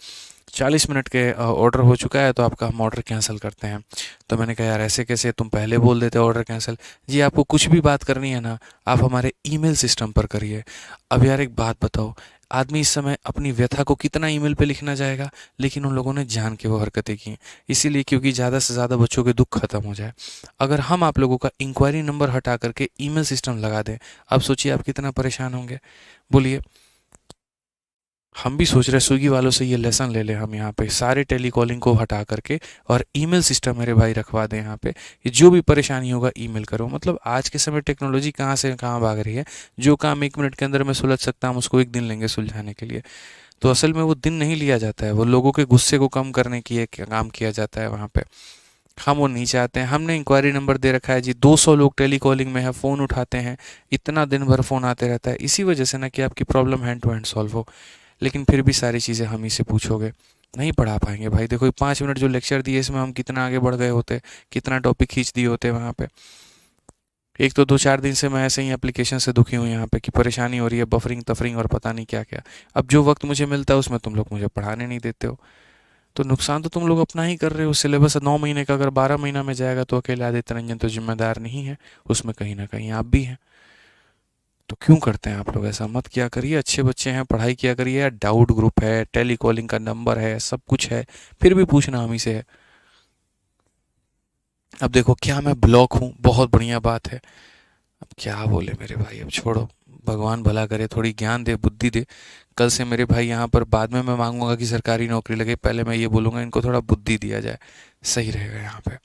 40 मिनट के ऑर्डर हो चुका है, तो आपका हम ऑर्डर कैंसिल करते हैं। तो मैंने कहा यार ऐसे कैसे, तुम पहले बोल देते ऑर्डर कैंसिल। जी आपको कुछ भी बात करनी है ना, आप हमारे ईमेल सिस्टम पर करिए। अब यार एक बात बताओ, आदमी इस समय अपनी व्यथा को कितना ईमेल पे लिखना चाहेगा, लेकिन उन लोगों ने जान के वो हरकतें की, इसीलिए क्योंकि ज़्यादा से ज़्यादा बच्चों के दुख खत्म हो जाए। अगर हम आप लोगों का इंक्वायरी नंबर हटा करके ईमेल सिस्टम लगा दें, अब सोचिए आप कितना परेशान होंगे, बोलिए। हम भी सोच रहे हैं स्विगी वालों से ये लेसन ले लें हम यहाँ पे, सारे टेलीकॉलिंग को हटा करके और ईमेल सिस्टम मेरे भाई रखवा दें यहाँ पे। ये जो भी परेशानी होगा ईमेल करो। मतलब आज के समय टेक्नोलॉजी कहाँ से कहाँ भाग रही है। जो काम 1 मिनट के अंदर में सुलझ सकता है हम उसको 1 दिन लेंगे सुलझाने के लिए। तो असल में वो दिन नहीं लिया जाता है, वो लोगों के गुस्से को कम करने की एक काम किया जाता है वहाँ पे। हम वो नहीं चाहते हैं। हमने इंक्वायरी नंबर दे रखा है जी, 200 लोग टेलीकॉलिंग में है, फ़ोन उठाते हैं, इतना दिन भर फ़ोन आते रहता है, इसी वजह से ना कि आपकी problem hand to hand solve हो। लेकिन फिर भी सारी चीज़ें हम ही से पूछोगे, नहीं पढ़ा पाएंगे भाई। देखो ये 5 मिनट जो लेक्चर दिए इसमें हम कितना आगे बढ़ गए होते, कितना टॉपिक खींच दिए होते वहाँ पे। एक तो 2-4 दिन से मैं ऐसे ही एप्लीकेशन से दुखी हूँ यहाँ पे कि परेशानी हो रही है, बफरिंग तफरिंग और पता नहीं क्या क्या। अब जो वक्त मुझे मिलता है उसमें तुम लोग मुझे पढ़ाने नहीं देते हो। तो नुकसान तो तुम लोग अपना ही कर रहे हो। सिलेबस 9 महीने का अगर 12 महीना में जाएगा तो अकेले आदित्य रंजन तो जिम्मेदार नहीं है, उसमें कहीं ना कहीं आप भी हैं। तो क्यों करते हैं आप लोग ऐसा? मत किया करिए, अच्छे बच्चे हैं, पढ़ाई किया करिए यार। डाउट ग्रुप है, टेलीकॉलिंग का नंबर है, सब कुछ है, फिर भी पूछना हम ही से है। अब देखो क्या मैं ब्लॉक हूँ, बहुत बढ़िया बात है। अब क्या बोले मेरे भाई, अब छोड़ो। भगवान भला करे, थोड़ी ज्ञान दे, बुद्धि दे। कल से मेरे भाई यहाँ पर बाद में मैं मांगूंगा कि सरकारी नौकरी लगे, पहले मैं ये बोलूंगा इनको थोड़ा बुद्धि दिया जाए, सही रहेगा यहाँ पे।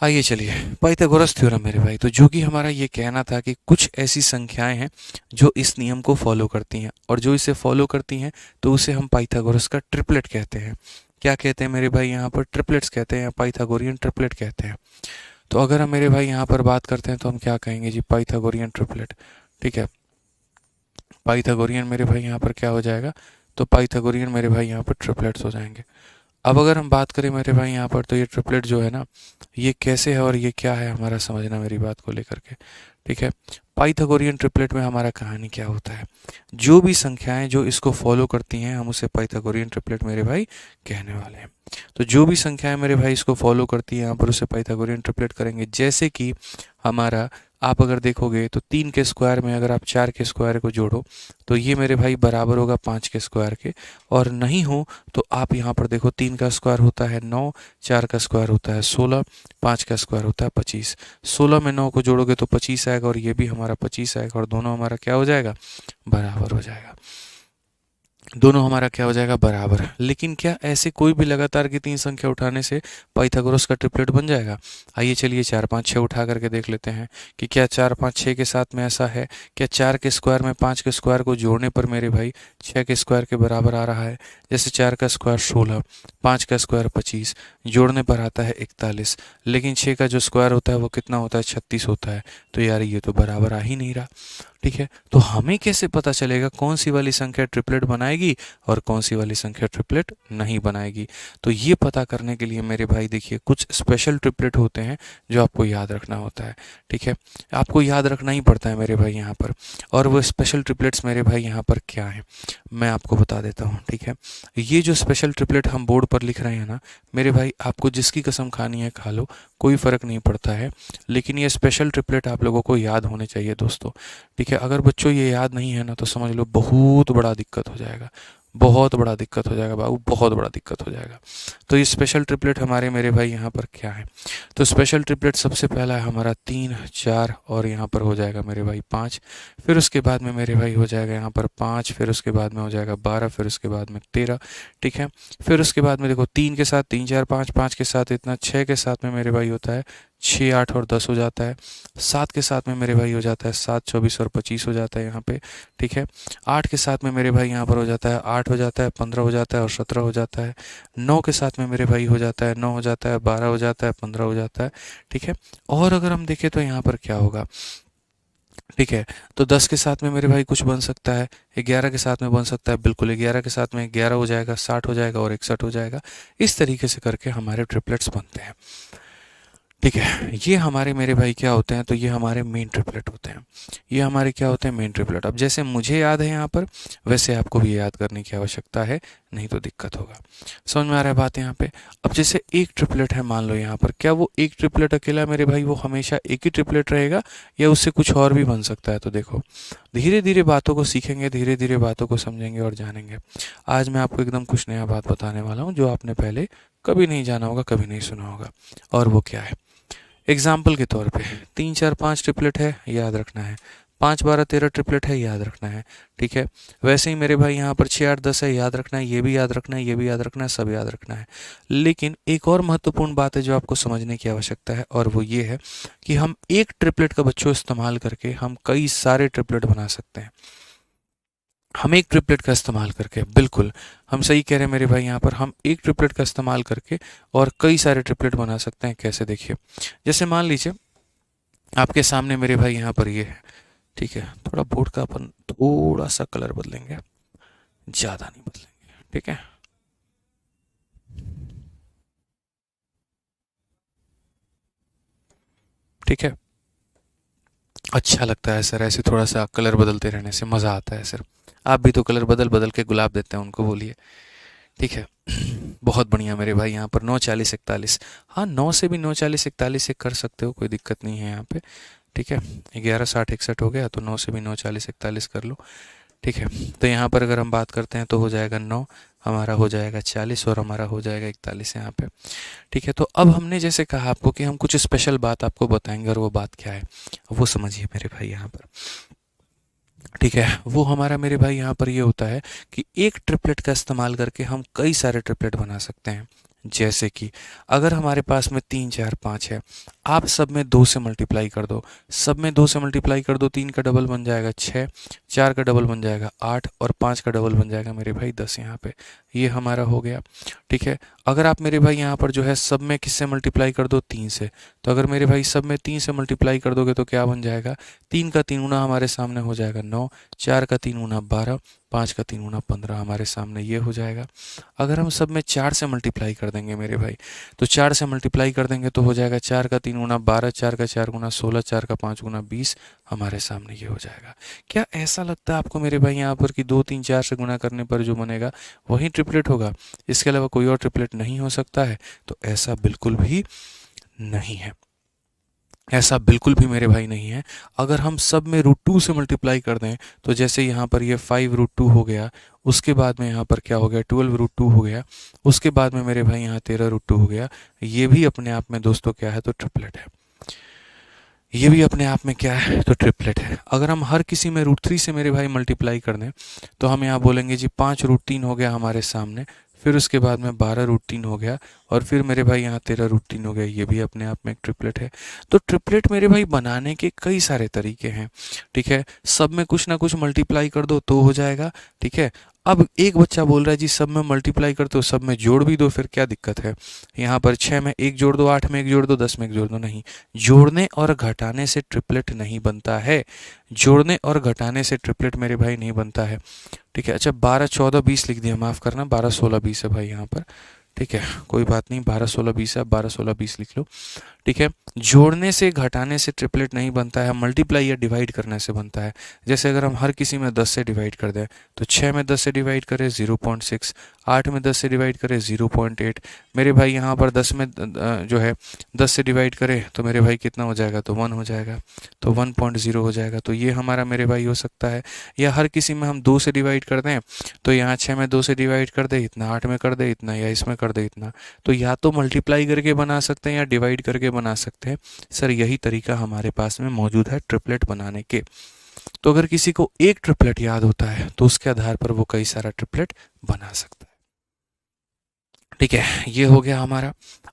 आइए चलिए, पाइथागोरस थ्योरम मेरे भाई। तो जो कि हमारा ये कहना था कि कुछ ऐसी संख्याएं हैं जो इस नियम को फॉलो करती हैं, और जो इसे फॉलो करती हैं तो उसे हम पाइथागोरस का ट्रिपलेट कहते हैं। क्या कहते हैं मेरे भाई यहाँ पर? ट्रिपलेट्स कहते हैं, पाइथागोरियन ट्रिपलेट कहते हैं। तो अगर हम मेरे भाई यहाँ पर बात करते हैं तो हम क्या कहेंगे जी? Pythagorean triplet. ठीक है, पाइथागोरियन मेरे भाई यहाँ पर क्या हो जाएगा? तो पाइथागोरियन मेरे भाई यहाँ पर ट्रिपलेट्स हो जाएंगे। अब अगर हम बात करें मेरे भाई यहाँ पर, तो ये ट्रिपलेट जो है ना, ये कैसे है और ये क्या है, हमारा समझना मेरी बात को लेकर के। ठीक है, पाइथागोरियन ट्रिपलेट में हमारा कहानी क्या होता है? जो भी संख्याएं जो इसको फॉलो करती हैं हम उसे पाइथागोरियन ट्रिपलेट मेरे भाई कहने वाले हैं। तो जो भी संख्याएं मेरे भाई इसको फॉलो करती हैं यहाँ पर उसे पाइथागोरियन ट्रिपलेट करेंगे। जैसे कि हमारा, आप अगर देखोगे तो 3 के स्क्वायर में अगर आप 4 के स्क्वायर को जोड़ो तो ये मेरे भाई बराबर होगा 5 के स्क्वायर के। और नहीं हो तो आप यहाँ पर देखो, 3 का स्क्वायर होता है 9, 4 का स्क्वायर होता है 16, 5 का स्क्वायर होता है 25। 16 में 9 को जोड़ोगे तो 25 आएगा, और ये भी हमारा 25 आएगा, और दोनों हमारा क्या हो जाएगा? बराबर हो जाएगा। दोनों हमारा क्या हो जाएगा? बराबर। लेकिन क्या ऐसे कोई भी लगातार की 3 संख्या उठाने से पाइथागोरस का ट्रिपलेट बन जाएगा? आइए चलिए 4 5 6 उठा करके देख लेते हैं कि क्या 4 5 6 के साथ में ऐसा है। क्या 4 के स्क्वायर में 5 के स्क्वायर को जोड़ने पर मेरे भाई 6 के स्क्वायर के बराबर आ रहा है? जैसे 4 का स्क्वायर 16, 5 का स्क्वायर 25, जोड़ने पर आता है 41। लेकिन 6 का जो स्क्वायर होता है वो कितना होता है? 36 होता है। तो यार ये तो बराबर आ ही नहीं रहा। ठीक है, तो हमें कैसे पता चलेगा कौन सी वाली संख्या ट्रिपलेट बनाएगी और कौन सी वाली संख्या ट्रिपलेट नहीं बनाएगी? तो ये पता करने के लिए मेरे भाई देखिए, कुछ स्पेशल ट्रिपलेट होते हैं जो आपको याद रखना होता है। ठीक है, आपको याद रखना ही पड़ता है मेरे भाई यहाँ पर। और वो स्पेशल ट्रिपलेट्स मेरे भाई यहाँ पर क्या है, मैं आपको बता देता हूँ। ठीक है, ये जो स्पेशल ट्रिपलेट हम बोर्ड पर लिख रहे हैं ना मेरे भाई, आपको जिसकी कसम खानी है खा लो, कोई फ़र्क नहीं पड़ता है। लेकिन ये स्पेशल ट्रिपलेट आप लोगों को याद होने चाहिए दोस्तों। ठीक है, अगर बच्चों ये याद नहीं है ना तो समझ लो बहुत बड़ा दिक्कत हो जाएगा, बहुत बड़ा दिक्कत हो जाएगा बाबू, बहुत बड़ा दिक्कत हो जाएगा। तो ये स्पेशल ट्रिपलेट हमारे मेरे भाई यहाँ पर क्या है? तो स्पेशल ट्रिपलेट सबसे पहला है हमारा 3 4, और यहाँ पर हो जाएगा मेरे भाई 5। फिर उसके बाद में मेरे भाई हो जाएगा यहाँ पर 5, फिर उसके बाद में हो जाएगा 12, फिर उसके बाद में 13। ठीक है, फिर उसके बाद में देखो 3 के साथ 3 4 5, 5 के साथ इतना, 6 के साथ में मेरे भाई होता है 6 8 और 10 हो जाता है। 7 के साथ में मेरे भाई हो जाता है 7 24 और 25 हो जाता है यहाँ पे। ठीक है, 8 के साथ में मेरे भाई यहाँ पर हो जाता है 8 हो जाता है, 15 हो जाता है और 17 हो जाता है। 9 के साथ में मेरे भाई हो जाता है 9 हो जाता है, 12 हो जाता है, 15 हो जाता है। ठीक है, और अगर हम देखें तो यहाँ पर क्या होगा? ठीक है, तो 10 के साथ में मेरे भाई कुछ बन सकता है, 11 के साथ में बन सकता है, बिल्कुल 11 के साथ में 11 हो जाएगा, 60 हो जाएगा और 61 हो जाएगा। इस तरीके से करके हमारे ट्रिपलेट्स बनते हैं। ठीक है, ये हमारे मेरे भाई क्या होते हैं? तो ये हमारे मेन ट्रिपलेट होते हैं। ये हमारे क्या होते हैं? Main triplet. अब जैसे मुझे याद है यहाँ पर, वैसे आपको भी याद करने की आवश्यकता है, नहीं तो दिक्कत होगा। समझ में आ रहा है बात यहाँ पे? अब जैसे एक ट्रिपलेट है मान लो यहाँ पर, क्या वो एक ट्रिपलेट अकेला मेरे भाई वो हमेशा एक ही ट्रिपलेट रहेगा, या उससे कुछ और भी बन सकता है? तो देखो, धीरे धीरे बातों को सीखेंगे, धीरे धीरे बातों को समझेंगे और जानेंगे। आज मैं आपको एकदम कुछ नया बात बताने वाला हूँ जो आपने पहले कभी नहीं जाना होगा, कभी नहीं सुना होगा। और वो क्या है? एग्जाम्पल के तौर पे 3 4 5 ट्रिपलेट है, याद रखना है। 5 12 13 ट्रिपलेट है, याद रखना है। ठीक है, वैसे ही मेरे भाई यहाँ पर 6 8 10 है, याद रखना है, ये भी याद रखना है, ये भी याद रखना है, सब याद रखना है। लेकिन एक और महत्वपूर्ण बात है जो आपको समझने की आवश्यकता है, और वो ये है कि हम एक ट्रिपलेट का बच्चों इस्तेमाल करके हम कई सारे ट्रिपलेट बना सकते हैं। हम एक ट्रिपलेट का इस्तेमाल करके, बिल्कुल हम सही कह रहे हैं मेरे भाई, यहाँ पर हम एक ट्रिपलेट का इस्तेमाल करके और कई सारे ट्रिपलेट बना सकते हैं। कैसे, देखिए, जैसे मान लीजिए आपके सामने मेरे भाई यहाँ पर ये है। ठीक है, थोड़ा बोर्ड का अपन थोड़ा सा कलर बदलेंगे, ज़्यादा नहीं बदलेंगे। ठीक है, ठीक है। अच्छा लगता है सर ऐसे थोड़ा सा कलर बदलते रहने से, मज़ा आता है सर। आप भी तो कलर बदल बदल के गुलाब देते हैं उनको, बोलिए। ठीक है। बहुत बढ़िया मेरे भाई, यहाँ पर 9 40 41। हाँ, 9 से भी 9 40 41 से कर सकते हो, कोई दिक्कत नहीं है यहाँ पे। ठीक है, 11 60 61 हो गया, तो 9 से भी 9 40 41 कर लो। ठीक है, तो यहाँ पर अगर हम बात करते हैं तो हो जाएगा 9, हमारा हो जाएगा 40 और हमारा हो जाएगा 41 यहाँ पे। ठीक है, तो अब हमने जैसे कहा आपको कि हम कुछ स्पेशल बात आपको बताएंगे, और वो बात क्या है वो समझिए मेरे भाई यहाँ पर। ठीक है, वो हमारा मेरे भाई यहाँ पर ये होता है कि एक ट्रिपलेट का इस्तेमाल करके हम कई सारे ट्रिपलेट बना सकते हैं। जैसे कि अगर हमारे पास में 3 4 5 है, आप सब में 2 से मल्टीप्लाई कर दो, सब में 2 से मल्टीप्लाई कर दो, 3 का डबल बन जाएगा 6, 4 का डबल बन जाएगा 8, और 5 का डबल बन जाएगा मेरे भाई 10 यहाँ पे। ये हमारा हो गया। ठीक है, अगर आप मेरे भाई यहाँ पर जो है सब में किससे मल्टीप्लाई कर दो, 3 से, तो अगर मेरे भाई सब में 3 से मल्टीप्लाई कर दोगे तो क्या बन जाएगा, 3 का 3 गुना हमारे सामने हो जाएगा 9, 4 का 3 गुना 12, 5 का 3 गुना 15 हमारे सामने ये हो जाएगा। अगर हम सब में 4 से मल्टीप्लाई कर देंगे मेरे भाई, तो 4 से मल्टीप्लाई कर देंगे तो हो जाएगा 4 का 3 गुना 12, 4 का 4 गुना 16, 4 का 5 गुना 20 हमारे सामने ये हो जाएगा। क्या ऐसा लगता है आपको मेरे भाई यहाँ पर कि 2 3 4 से गुना करने पर जो बनेगा वही ट्रिपलेट होगा, इसके अलावा कोई और ट्रिपलेट नहीं हो सकता है? तो ऐसा बिल्कुल भी नहीं है, ऐसा बिल्कुल भी मेरे भाई नहीं है। अगर हम सब में √2 से मल्टीप्लाई कर दें, तो जैसे यहाँ पर ये 5 √2 हो गया, उसके बाद में यहाँ पर क्या हो गया, 12 √2 हो गया, उसके बाद में मेरे भाई यहाँ 13 √2 हो गया। ये भी अपने आप में दोस्तों क्या है, तो ट्रिपलेट है। ये भी अपने आप में क्या है, तो ट्रिपलेट है। अगर हम हर किसी में √3 से मेरे भाई मल्टीप्लाई कर दें, तो हम यहाँ बोलेंगे जी 5 √3 हो गया हमारे सामने, फिर उसके बाद में 12 √3 हो गया, और फिर मेरे भाई यहाँ 13 √3 हो गया। ये भी अपने आप में एक ट्रिपलेट है। तो ट्रिपलेट मेरे भाई बनाने के कई सारे तरीके हैं। ठीक है, सब में कुछ ना कुछ मल्टीप्लाई कर दो तो हो जाएगा। ठीक है, अब एक बच्चा बोल रहा है जी सब में मल्टीप्लाई कर दो, सब में जोड़ भी दो, फिर क्या दिक्कत है? यहाँ पर 6 में 1 जोड़ दो, 8 में 1 जोड़ दो, 10 में 1 जोड़ दो। नहीं, जोड़ने और घटाने से ट्रिपलेट नहीं बनता है। जोड़ने और घटाने से ट्रिपलेट मेरे भाई नहीं बनता है। ठीक है, अच्छा 12 14 20 लिख दिया, माफ़ करना, 12 16 20 है भाई यहाँ पर। ठीक है, कोई बात नहीं, 12 16 20 है, 12 16 20 लिख लो। ठीक है, जोड़ने से घटाने से ट्रिपलेट नहीं बनता है, मल्टीप्लाई या डिवाइड करने से बनता है। जैसे अगर हम हर किसी में 10 से डिवाइड कर दें, तो 6 में 10 से डिवाइड करें 0.6, 8 में 10 से डिवाइड करें 0.8, मेरे भाई यहाँ पर 10 में जो है 10 से डिवाइड करें तो मेरे भाई कितना हो जाएगा, तो 1 हो जाएगा, तो 1.0 हो जाएगा। तो ये हमारा मेरे भाई हो सकता है। या हर किसी में हम 2 से डिवाइड कर दें, तो यहाँ 6 में 2 से डिवाइड कर दे इतना, 8 में कर दे इतना, या इसमें कर दे इतना। तो या तो मल्टीप्लाई करके बना सकते हैं या डिवाइड करके बना सकते हैं। सर यही तरीका हमारे पास में मौजूद है ट्रिपलेट बनाने के। तो अगर किसी को एक ट्रिपलेट याद होता है तो उसके आधार पर वो कई सारा ट्रिपलेट बना सकता है। ठीक है, ये हो गया हमारा।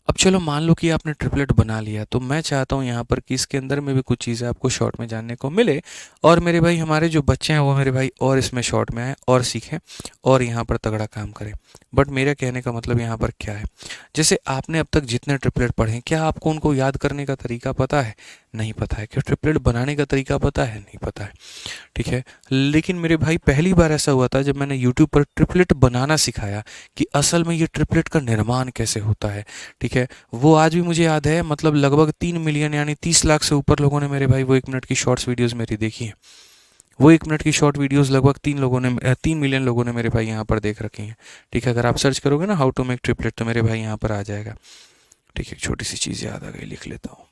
अब चलो मान लो कि आपने ट्रिपलेट बना लिया, तो मैं चाहता हूँ यहाँ पर कि इसके अंदर में भी कुछ चीज़ें आपको शॉर्ट में जानने को मिले, और मेरे भाई हमारे जो बच्चे हैं वो मेरे भाई और इसमें शॉर्ट में आए और सीखें और यहाँ पर तगड़ा काम करें। बट मेरा कहने का मतलब यहाँ पर क्या है, जैसे आपने अब तक जितने ट्रिपलेट पढ़े, क्या आपको उनको याद करने का तरीका पता है? नहीं पता है। क्या ट्रिपलेट बनाने का तरीका पता है? नहीं पता है। ठीक है, लेकिन मेरे भाई पहली बार ऐसा हुआ था जब मैंने यूट्यूब पर ट्रिपलेट बनाना सिखाया कि असल में ये ट्रिपलेट का निर्माण कैसे होता है। ठीक है, वो आज भी मुझे याद है, मतलब लगभग 3 मिलियन यानी 30 लाख से ऊपर लोगों ने मेरे भाई वो 1 मिनट की शॉर्ट्स वीडियोस मेरी देखी हैं। वो 1 मिनट की शॉर्ट वीडियोस लगभग 3 मिलियन लोगों ने मेरे भाई यहाँ पर देख रखी हैं। ठीक है, अगर आप सर्च करोगे ना हाउ टू मेक ट्रिपलेट, तो मेरे भाई यहाँ पर आ जाएगा। ठीक है, छोटी सी चीज़ याद आ गई, लिख लेता हूँ।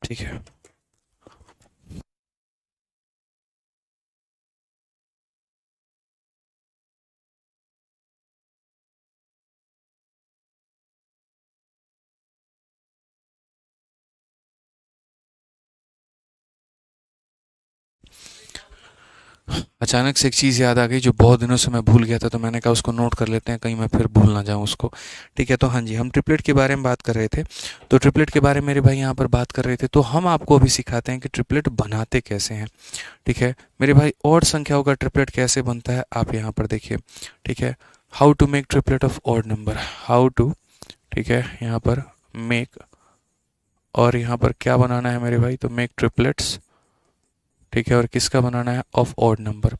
ठीक है। अचानक से एक चीज़ याद आ गई जो बहुत दिनों से मैं भूल गया था, तो मैंने कहा उसको नोट कर लेते हैं, कहीं मैं फिर भूल ना जाऊं उसको। ठीक है, तो हाँ जी, हम ट्रिपलेट के बारे में बात कर रहे थे। तो ट्रिपलेट के बारे में मेरे भाई यहाँ पर बात कर रहे थे, तो हम आपको अभी सिखाते हैं कि ट्रिपलेट बनाते कैसे हैं। ठीक है मेरे भाई, ऑड संख्याओं का ट्रिपलेट कैसे बनता है आप यहाँ पर देखिए। ठीक है, how to make triplet of odd number, how to, ठीक है यहाँ पर मेक, और यहाँ पर क्या बनाना है मेरे भाई, तो मेक ट्रिपलेट्स। ठीक है, और किसका बनाना है, ऑफ ऑड नंबर।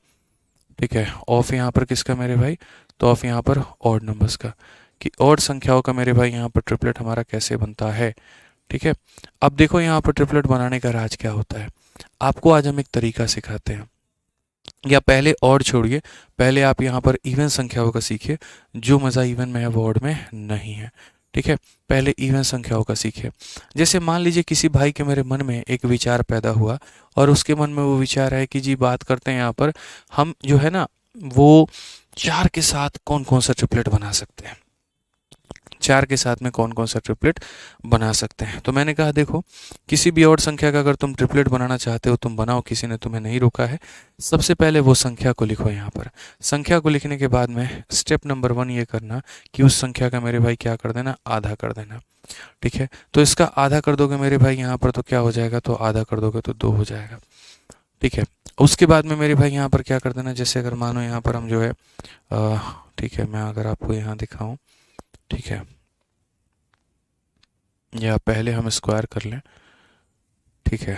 ठीक है, ऑफ यहाँ पर किसका मेरे भाई, तो ऑफ यहाँ पर ऑड नंबर्स का, कि ऑड संख्याओं का मेरे भाई यहाँ पर ट्रिपलेट हमारा कैसे बनता है। ठीक है, अब देखो यहाँ पर ट्रिपलेट बनाने का राज क्या होता है। आपको आज हम एक तरीका सिखाते हैं, या पहले ऑड छोड़िए, पहले आप यहाँ पर इवन संख्याओं का सीखिए। जो मज़ा इवन में है वो ऑड में नहीं है। ठीक है, पहले इवन संख्याओं का सीखिए। जैसे मान लीजिए किसी भाई के मेरे मन में एक विचार पैदा हुआ, और उसके मन में वो विचार है कि जी बात करते हैं यहाँ पर हम जो है ना, वो 4 के साथ कौन कौन सा ट्रिपलेट बना सकते हैं, 4 के साथ में कौन कौन सा ट्रिपलेट बना सकते हैं। तो मैंने कहा देखो, किसी भी और संख्या का अगर तुम ट्रिपलेट बनाना चाहते हो तुम बनाओ, किसी ने तुम्हें नहीं रोका है। सबसे पहले वो संख्या को लिखो यहाँ पर। संख्या को लिखने के बाद में स्टेप नंबर 1 ये करना कि उस संख्या का मेरे भाई क्या कर देना, आधा कर देना। ठीक है, तो इसका आधा कर दोगे मेरे भाई यहाँ पर, तो क्या हो जाएगा, तो आधा कर दोगे तो 2 हो जाएगा। ठीक है, उसके बाद में मेरे भाई यहाँ पर क्या कर देना, जैसे अगर मानो यहाँ पर हम जो है ठीक है, मैं अगर आपको यहाँ दिखाऊं, ठीक है, या पहले हम स्क्वायर कर लें। ठीक है,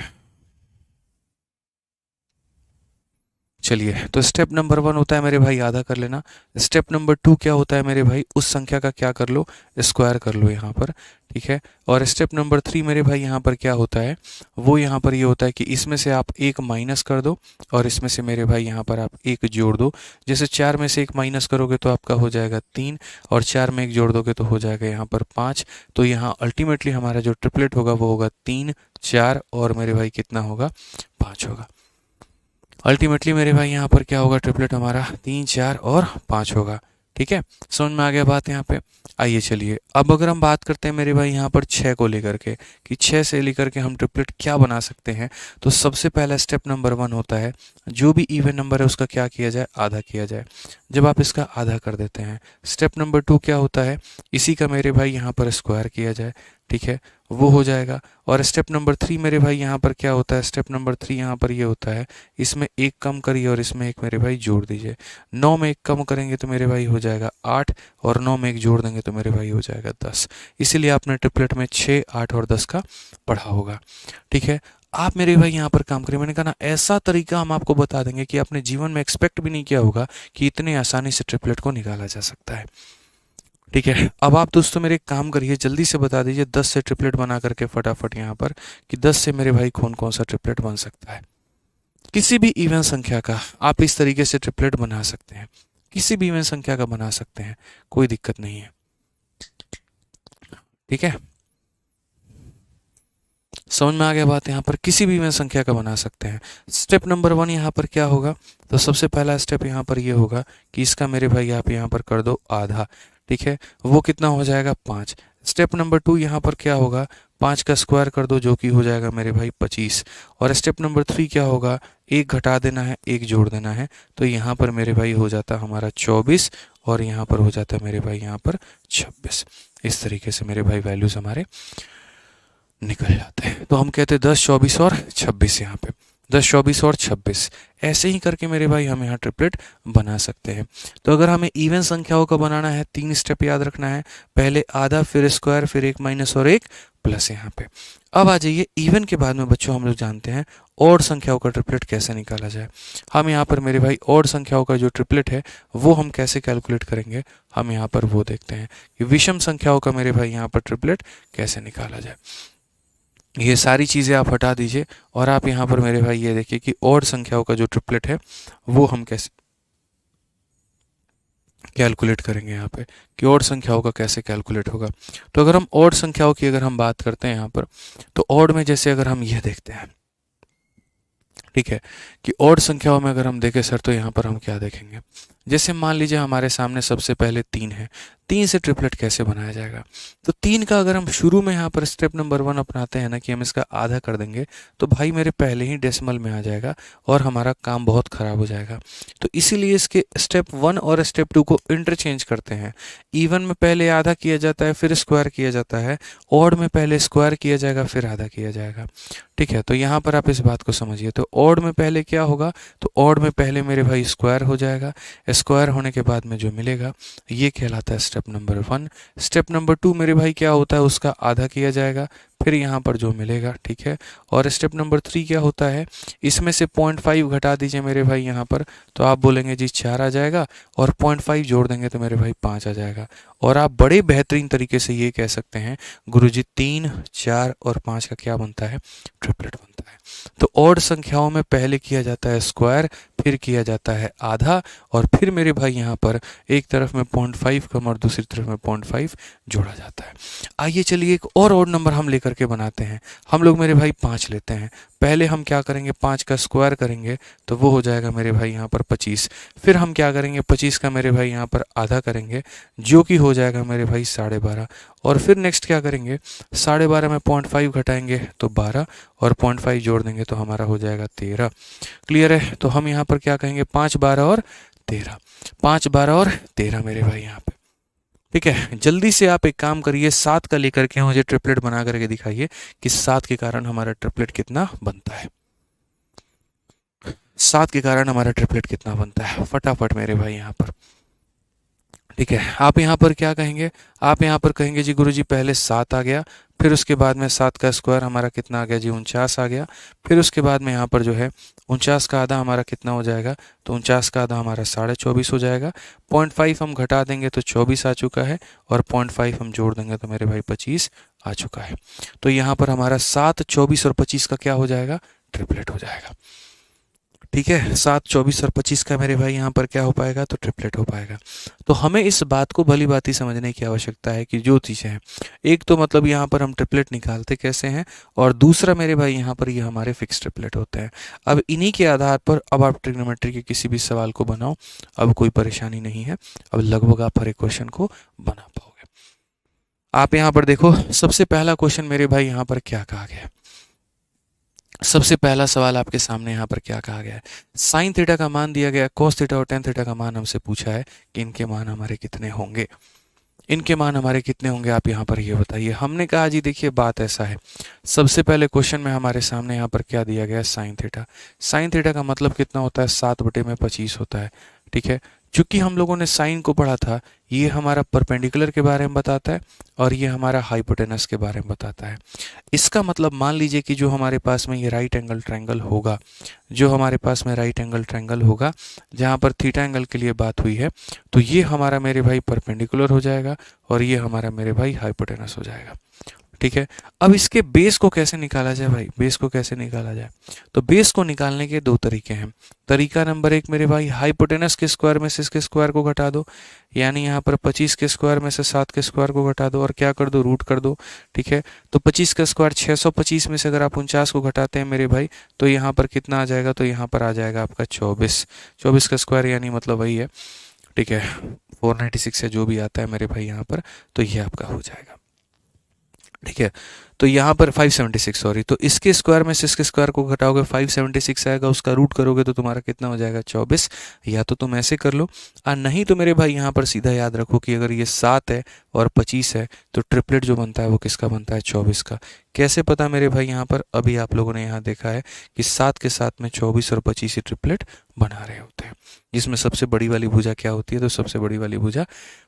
चलिए, तो स्टेप नंबर 1 होता है मेरे भाई आधा कर लेना। स्टेप नंबर 2 क्या होता है मेरे भाई, उस संख्या का क्या कर लो, स्क्वायर कर लो यहाँ पर। ठीक है, और स्टेप नंबर 3 मेरे भाई यहाँ पर क्या होता है, वो यहाँ पर ये होता है कि इसमें से आप एक माइनस कर दो, और इसमें से मेरे भाई यहाँ पर आप एक जोड़ दो। जैसे 4 में से एक माइनस करोगे तो आपका हो जाएगा 3, और 4 में एक जोड़ दोगे तो हो जाएगा यहाँ पर 5। तो यहाँ अल्टीमेटली हमारा जो ट्रिपलेट होगा वो होगा 3, 4, और मेरे भाई कितना होगा, 5 होगा। अल्टीमेटली मेरे भाई यहाँ पर क्या होगा, ट्रिपलेट हमारा 3, 4 और 5 होगा। ठीक है, समझ में आ गया बात यहाँ पे। आइए चलिए, अब अगर हम बात करते हैं मेरे भाई यहाँ पर 6 को लेकर के, कि 6 से लेकर के हम ट्रिपलेट क्या बना सकते हैं। तो सबसे पहला स्टेप नंबर 1 होता है, जो भी इवन नंबर है उसका क्या किया जाए, आधा किया जाए। जब आप इसका आधा कर देते हैं, स्टेप नंबर 2 क्या होता है, इसी का मेरे भाई यहाँ पर स्क्वायर किया जाए। ठीक है, वो हो जाएगा। और स्टेप नंबर 3 मेरे भाई यहाँ पर क्या होता है, स्टेप नंबर 3 यहाँ पर ये होता है, इसमें एक कम करिए और इसमें एक मेरे भाई जोड़ दीजिए। 9 में एक कम करेंगे तो मेरे भाई हो जाएगा 8, और 9 में एक जोड़ देंगे तो मेरे भाई हो जाएगा 10। इसीलिए आपने ट्रिपलेट में 6, 8 और 10 का पढ़ा होगा। ठीक है, आप मेरे भाई यहाँ पर काम करिए। मैंने कहा ना, ऐसा तरीका हम आपको बता देंगे कि आपने जीवन में एक्सपेक्ट भी नहीं किया होगा कि इतने आसानी से ट्रिपलेट को निकाला जा सकता है। ठीक है, अब आप दोस्तों मेरे एक काम करिए, जल्दी से बता दीजिए 10 से ट्रिपलेट बना करके फटाफट यहाँ पर, कि 10 से मेरे भाई कौन कौन सा ट्रिपलेट बन सकता है। किसी भी इवन संख्या का आप इस तरीके से ट्रिपलेट बना सकते हैं, किसी भी इवन संख्या का बना सकते हैं, कोई दिक्कत नहीं है। ठीक है, समझ में आ गया बात, यहाँ पर किसी भी इवन संख्या का बना सकते हैं। स्टेप नंबर 1 यहाँ पर क्या होगा, तो सबसे पहला स्टेप यहाँ पर ये होगा कि इसका मेरे भाई आप यहाँ पर कर दो आधा। ठीक है, वो कितना हो जाएगा, 5। स्टेप नंबर 2 यहाँ पर क्या होगा, 5 का स्क्वायर कर दो जो कि हो जाएगा मेरे भाई 25। और स्टेप नंबर 3 क्या होगा, एक घटा देना है, एक जोड़ देना है, तो यहाँ पर मेरे भाई हो जाता हमारा 24, और यहाँ पर हो जाता है मेरे भाई यहाँ पर 26। इस तरीके से मेरे भाई वैल्यूज हमारे निकल जाते हैं। तो हम कहते हैं 10, 24 और 26 यहाँ पे, 10, 24 और 26। ऐसे ही करके मेरे भाई हम यहाँ ट्रिपलेट बना सकते हैं। तो अगर हमें इवन संख्याओं का बनाना है, 3 स्टेप याद रखना है, पहले आधा, फिर स्क्वायर, फिर एक माइनस और एक प्लस यहाँ पे। अब आ जाइए इवन के बाद में बच्चों, हम लोग जानते हैं ऑड संख्याओं का ट्रिपलेट कैसे निकाला जाए। हम यहाँ पर मेरे भाई ऑड संख्याओं का जो ट्रिपलेट है वो हम कैसे कैलकुलेट करेंगे, हम यहाँ पर वो देखते हैं कि विषम संख्याओं का मेरे भाई यहाँ पर ट्रिपलेट कैसे निकाला जाए। ये सारी चीज़ें आप हटा दीजिए, और आप यहाँ पर मेरे भाई ये देखिए कि ऑड संख्याओं का जो ट्रिपलेट है वो हम कैसे कैलकुलेट करेंगे यहाँ पे, कि ऑड संख्याओं का कैसे कैलकुलेट होगा। तो अगर हम ऑड संख्याओं की अगर हम बात करते हैं यहाँ पर, तो ऑड में जैसे अगर हम ये देखते हैं, ठीक है, कि ऑड संख्याओं में अगर हम देखें सर, तो यहाँ पर हम क्या देखेंगे, जैसे मान लीजिए हमारे सामने सबसे पहले 3 है, 3 से ट्रिपलेट कैसे बनाया जाएगा? तो 3 का अगर हम शुरू में यहाँ पर स्टेप नंबर 1 अपनाते हैं ना कि हम इसका आधा कर देंगे, तो भाई मेरे पहले ही डेसिमल में आ जाएगा और हमारा काम बहुत ख़राब हो जाएगा। तो इसीलिए इसके स्टेप 1 और स्टेप 2 को इंटरचेंज करते हैं। इवन में पहले आधा किया जाता है, फिर स्क्वायर किया जाता है। ऑड में पहले स्क्वायर किया जाएगा, फिर आधा किया जाएगा। ठीक है, तो यहाँ पर आप इस बात को समझिए। तो ऑड में पहले क्या होगा? तो ऑड में पहले मेरे भाई स्क्वायर हो जाएगा। स्क्वायर होने के बाद में जो मिलेगा ये कहलाता है स्टेप नंबर 1। स्टेप नंबर 2 मेरे भाई क्या होता है? उसका आधा किया जाएगा, फिर यहाँ पर जो मिलेगा। ठीक है, और स्टेप नंबर 3 क्या होता है? इसमें से 0.5 घटा दीजिए मेरे भाई यहाँ पर, तो आप बोलेंगे जी 4 आ जाएगा, और 0.5 जोड़ देंगे तो मेरे भाई 5 आ जाएगा। और आप बड़े बेहतरीन तरीके से ये कह सकते हैं गुरुजी 3, 4 और 5 का क्या बनता है? ट्रिपलेट बनता है। तो ऑड संख्याओं में पहले किया जाता है स्क्वायर, फिर किया जाता है आधा, और फिर मेरे भाई यहाँ पर एक तरफ में 0.5 कम और दूसरी तरफ में 0.5 जोड़ा जाता है। आइए चलिए एक और ऑड नंबर हम लेकर के बनाते हैं। हम लोग मेरे भाई 5 लेते हैं। पहले हम क्या करेंगे? 5 का स्क्वायर करेंगे तो वो हो जाएगा मेरे भाई यहाँ पर 25। फिर हम क्या करेंगे? 25 का मेरे भाई यहाँ पर आधा करेंगे, जो कि हो जाएगा मेरे भाई 12.5। और फिर नेक्स्ट क्या करेंगे? 12.5 में 0.5 घटाएंगे तो 12, और 0.5 जोड़ देंगे तो हमारा हो जाएगा 13। क्लियर है? तो हम यहाँ पर क्या कहेंगे? 5, 12 और 13। 5, 12 और 13 मेरे भाई यहाँ पे। ठीक है, जल्दी से आप एक काम करिए, 7 का लेकर के मुझे ट्रिपलेट बना करके दिखाइए कि 7 के कारण हमारा ट्रिपलेट कितना बनता है। 7 के कारण हमारा ट्रिपलेट कितना बनता है? फटाफट मेरे भाई यहाँ पर। ठीक है, आप यहाँ पर क्या कहेंगे? आप यहाँ पर कहेंगे जी गुरुजी पहले 7 आ गया, फिर उसके बाद में 7 का स्क्वायर हमारा कितना आ गया जी? 49 आ गया। फिर उसके बाद में यहाँ पर जो है 49 का आधा हमारा कितना हो जाएगा? तो 49 का आधा हमारा 24.5 हो जाएगा। 0.5 हम घटा देंगे तो 24 आ चुका है, और 0.5 हम जोड़ देंगे तो मेरे भाई 25 आ चुका है। तो यहाँ पर हमारा 7, 24 और 25 का क्या हो जाएगा? ट्रिपलेट हो जाएगा। ठीक है, 7, 24 और 25 का मेरे भाई यहाँ पर क्या हो पाएगा? तो ट्रिपलेट हो पाएगा। तो हमें इस बात को भली भांति समझने की आवश्यकता है कि जो चीज़ें हैं, एक तो मतलब यहाँ पर हम ट्रिपलेट निकालते कैसे हैं, और दूसरा मेरे भाई यहाँ पर ये हमारे फिक्स ट्रिपलेट होते हैं। अब इन्हीं के आधार पर अब आप ट्रिग्नोमेट्री के किसी भी सवाल को बनाओ, अब कोई परेशानी नहीं है। अब लगभग आप हर एक क्वेश्चन को बना पाओगे। आप यहाँ पर देखो, सबसे पहला क्वेश्चन मेरे भाई यहाँ पर क्या कहा गया है? सबसे पहला सवाल आपके सामने यहाँ पर क्या कहा गया है? साइन थीटा का मान दिया गया, कोस थीटा और टेन थीटा का मान हमसे पूछा है कि इनके मान हमारे कितने होंगे। इनके मान हमारे कितने होंगे आप यहाँ पर ये बताइए। हमने कहा जी देखिए बात ऐसा है, सबसे पहले क्वेश्चन में हमारे सामने यहाँ पर क्या दिया गया है? Sine theta. साइन थीटा का मतलब कितना होता है? 7/25 होता है। ठीक है, चूंकि हम लोगों ने साइन को पढ़ा था, ये हमारा परपेंडिकुलर के बारे में बताता है और ये हमारा हाइपोटेनस के बारे में बताता है। इसका मतलब मान लीजिए कि जो हमारे पास में ये राइट एंगल ट्रायंगल होगा, जो हमारे पास में राइट एंगल ट्रायंगल होगा जहाँ पर थीटा एंगल के लिए बात हुई है, तो ये हमारा मेरे भाई परपेंडिकुलर हो जाएगा और ये हमारा मेरे भाई हाइपोटेनस हो जाएगा। ठीक है, अब इसके बेस को कैसे निकाला जाए भाई? बेस को कैसे निकाला जाए? तो बेस को निकालने के दो तरीके हैं। तरीका नंबर 1 मेरे भाई, हाइपोटेनस के स्क्वायर में से इसके स्क्वायर को घटा दो, यानी यहाँ पर 25 के स्क्वायर में से 7 के स्क्वायर को घटा दो और क्या कर दो? रूट कर दो। ठीक है, तो 25 का स्क्वायर 625 में से अगर आप 49 को घटाते हैं मेरे भाई, तो यहाँ पर कितना आ जाएगा? तो यहाँ पर आ जाएगा आपका 24। 24 का स्क्वायर यानी मतलब वही है। ठीक है, 496 है जो भी आता है मेरे भाई यहाँ पर, तो ये आपका हो जाएगा। ठीक है, तो यहाँ पर 576 सॉरी, तो इसके स्क्वायर में से इसके स्क्वायर को घटाओगे 576 आएगा, उसका रूट करोगे तो तुम्हारा कितना हो जाएगा? 24। या तो तुम ऐसे कर लो, और नहीं तो मेरे भाई यहाँ पर सीधा याद रखो कि अगर ये 7 है और 25 है तो ट्रिपलेट जो बनता है वो किसका बनता है? 24 का। कैसे पता मेरे भाई? यहाँ पर अभी आप लोगों ने यहाँ देखा है कि 7 के साथ में 24 और 25 ही ट्रिपलेट बना रहे होते हैं, जिसमें सबसे बड़ी वाली भुजा क्या होती है? तो सबसे बड़ी वाली भुजा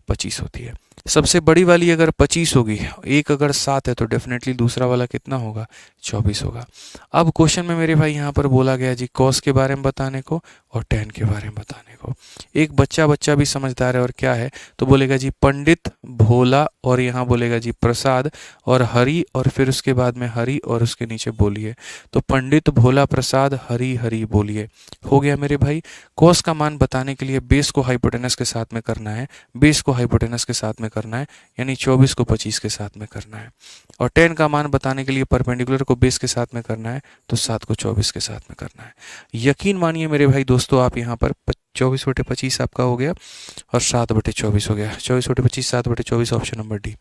25 होती है। सबसे बड़ी वाली अगर 25 होगी, एक अगर 7 है तो डेफिनेटली दूसरा वाला कितना होगा? 24 होगा। अब क्वेश्चन में मेरे भाई यहाँ पर बोला गया जी कॉस के बारे में बताने को और टेन के बारे में बताने को। एक बच्चा भी समझदार है और क्या है, तो बोलेगा जी पंडित, भोला और यहाँ बोलेगा जी प्रसाद और हरि, और फिर उसके बाद में हरि और उसके नीचे बोलिए। तो पंडित, भोला, प्रसाद, हरि, हरि बोलिए। हो गया मेरे भाई। कॉस का मान बताने के लिए बेस को हाइपोटेनस के साथ में करना है, बेस को हाइपोटेनस के साथ में करना है, यानी 24 को 25 के साथ में करना है। और टेन का मान बताने के लिए परपेंडिकुलर को बेस के साथ में करना है, तो 7 को 24 के साथ में करना है। यकीन मानिए मेरे भाई दोस्तों, आप यहाँ पर 24/25 आपका हो गया और 7/24 हो गया। 24/25 7/24 ऑप्शन नंबर डी।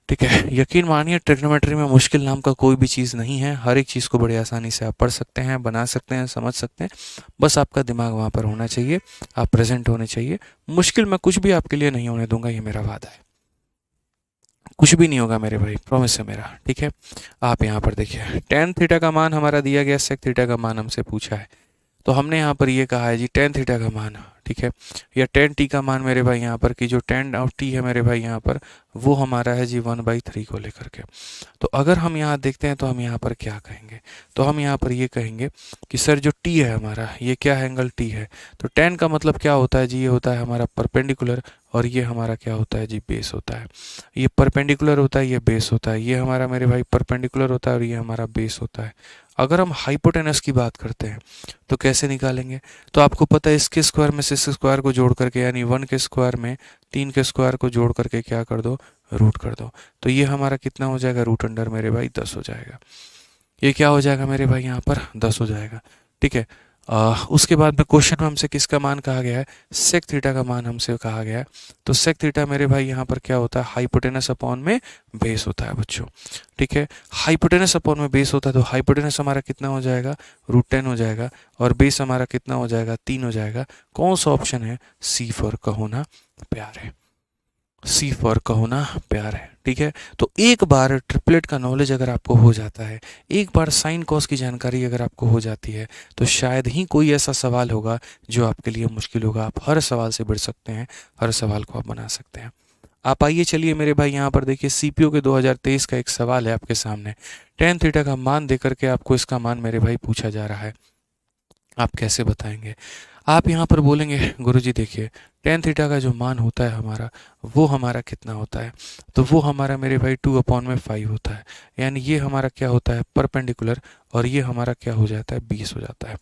ठीक है, यकीन मानिए ट्रिग्नोमेट्री में मुश्किल नाम का कोई भी चीज़ नहीं है। हर एक चीज़ को बड़ी आसानी से आप पढ़ सकते हैं, बना सकते हैं, समझ सकते हैं। बस आपका दिमाग वहाँ पर होना चाहिए, आप प्रेजेंट होने चाहिए। मुश्किल मैं कुछ भी आपके लिए नहीं होने दूंगा, ये मेरा वादा है। कुछ भी नहीं होगा मेरे भाई, प्रॉमिस है मेरा। ठीक है, आप यहाँ पर देखिए टेन थीटा का मान हमारा दिया गया, सेक थीटा का मान हमसे पूछा है। तो हमने यहाँ पर ये कहा है जी टेन थीटा का मान, ठीक है, या टेन टी का मान मेरे भाई यहाँ पर कि जो टेन ऑफ टी है मेरे भाई यहाँ पर, वो हमारा है जी 1/3 को लेकर के। तो अगर हम यहाँ देखते हैं तो हम यहाँ पर क्या कहेंगे, तो हम यहाँ पर ये कहेंगे कि सर जो टी है हमारा, ये क्या है, एंगल टी है। तो टेन का मतलब क्या होता है जी, ये होता है हमारा परपेंडिकुलर, और ये हमारा क्या होता है जी, बेस होता है। ये परपेंडिकुलर होता है, ये बेस होता है। ये हमारा मेरे भाई परपेंडिकुलर होता है और ये हमारा बेस होता है। अगर हम हाइपोटेनस की बात करते हैं तो कैसे निकालेंगे, तो आपको पता है इसके स्क्वायर में से इस स्क्वायर को जोड़ करके, यानी 1 के स्क्वायर में 3 के स्क्वायर को जोड़ करके क्या कर दो, रूट कर दो। तो ये हमारा कितना हो जाएगा, रूट अंडर मेरे भाई 10 हो जाएगा। ये क्या हो जाएगा मेरे भाई यहाँ पर 10 हो जाएगा। ठीक है, उसके बाद में क्वेश्चन में हमसे किसका मान कहा गया है, सेक थीटा का मान हमसे कहा गया है। तो सेक थीटा मेरे भाई यहाँ पर क्या होता है, हाइपोटेनस अपॉन में बेस होता है बच्चों। ठीक है, हाइपोटेनस अपॉन में बेस होता है, तो हाइपोटेनस हमारा कितना हो जाएगा, √10 हो जाएगा, और बेस हमारा कितना हो जाएगा, 3 हो जाएगा। कौन सा ऑप्शन है, सी फॉर कहो ना प्यार है, सी फॉर कहो ना प्यार है। ठीक है, तो एक बार ट्रिपलेट का नॉलेज अगर आपको हो जाता है, एक बार साइन कॉस की जानकारी अगर आपको हो जाती है, तो शायद ही कोई ऐसा सवाल होगा जो आपके लिए मुश्किल होगा। आप हर सवाल से बढ़ सकते हैं, हर सवाल को आप बना सकते हैं। आप आइए चलिए मेरे भाई यहाँ पर देखिए, सीपीओ के 2023 का एक सवाल है आपके सामने। टेन थीटा का मान दे करके आपको इसका मान मेरे भाई पूछा जा रहा है, आप कैसे बताएंगे। आप यहाँ पर बोलेंगे गुरुजी देखिए टेन थीटा का जो मान होता है हमारा, वो हमारा कितना होता है, तो वो हमारा मेरे भाई 2/5 होता है। यानी ये हमारा क्या होता है, परपेंडिकुलर, और ये हमारा क्या हो जाता है, बेस हो जाता है।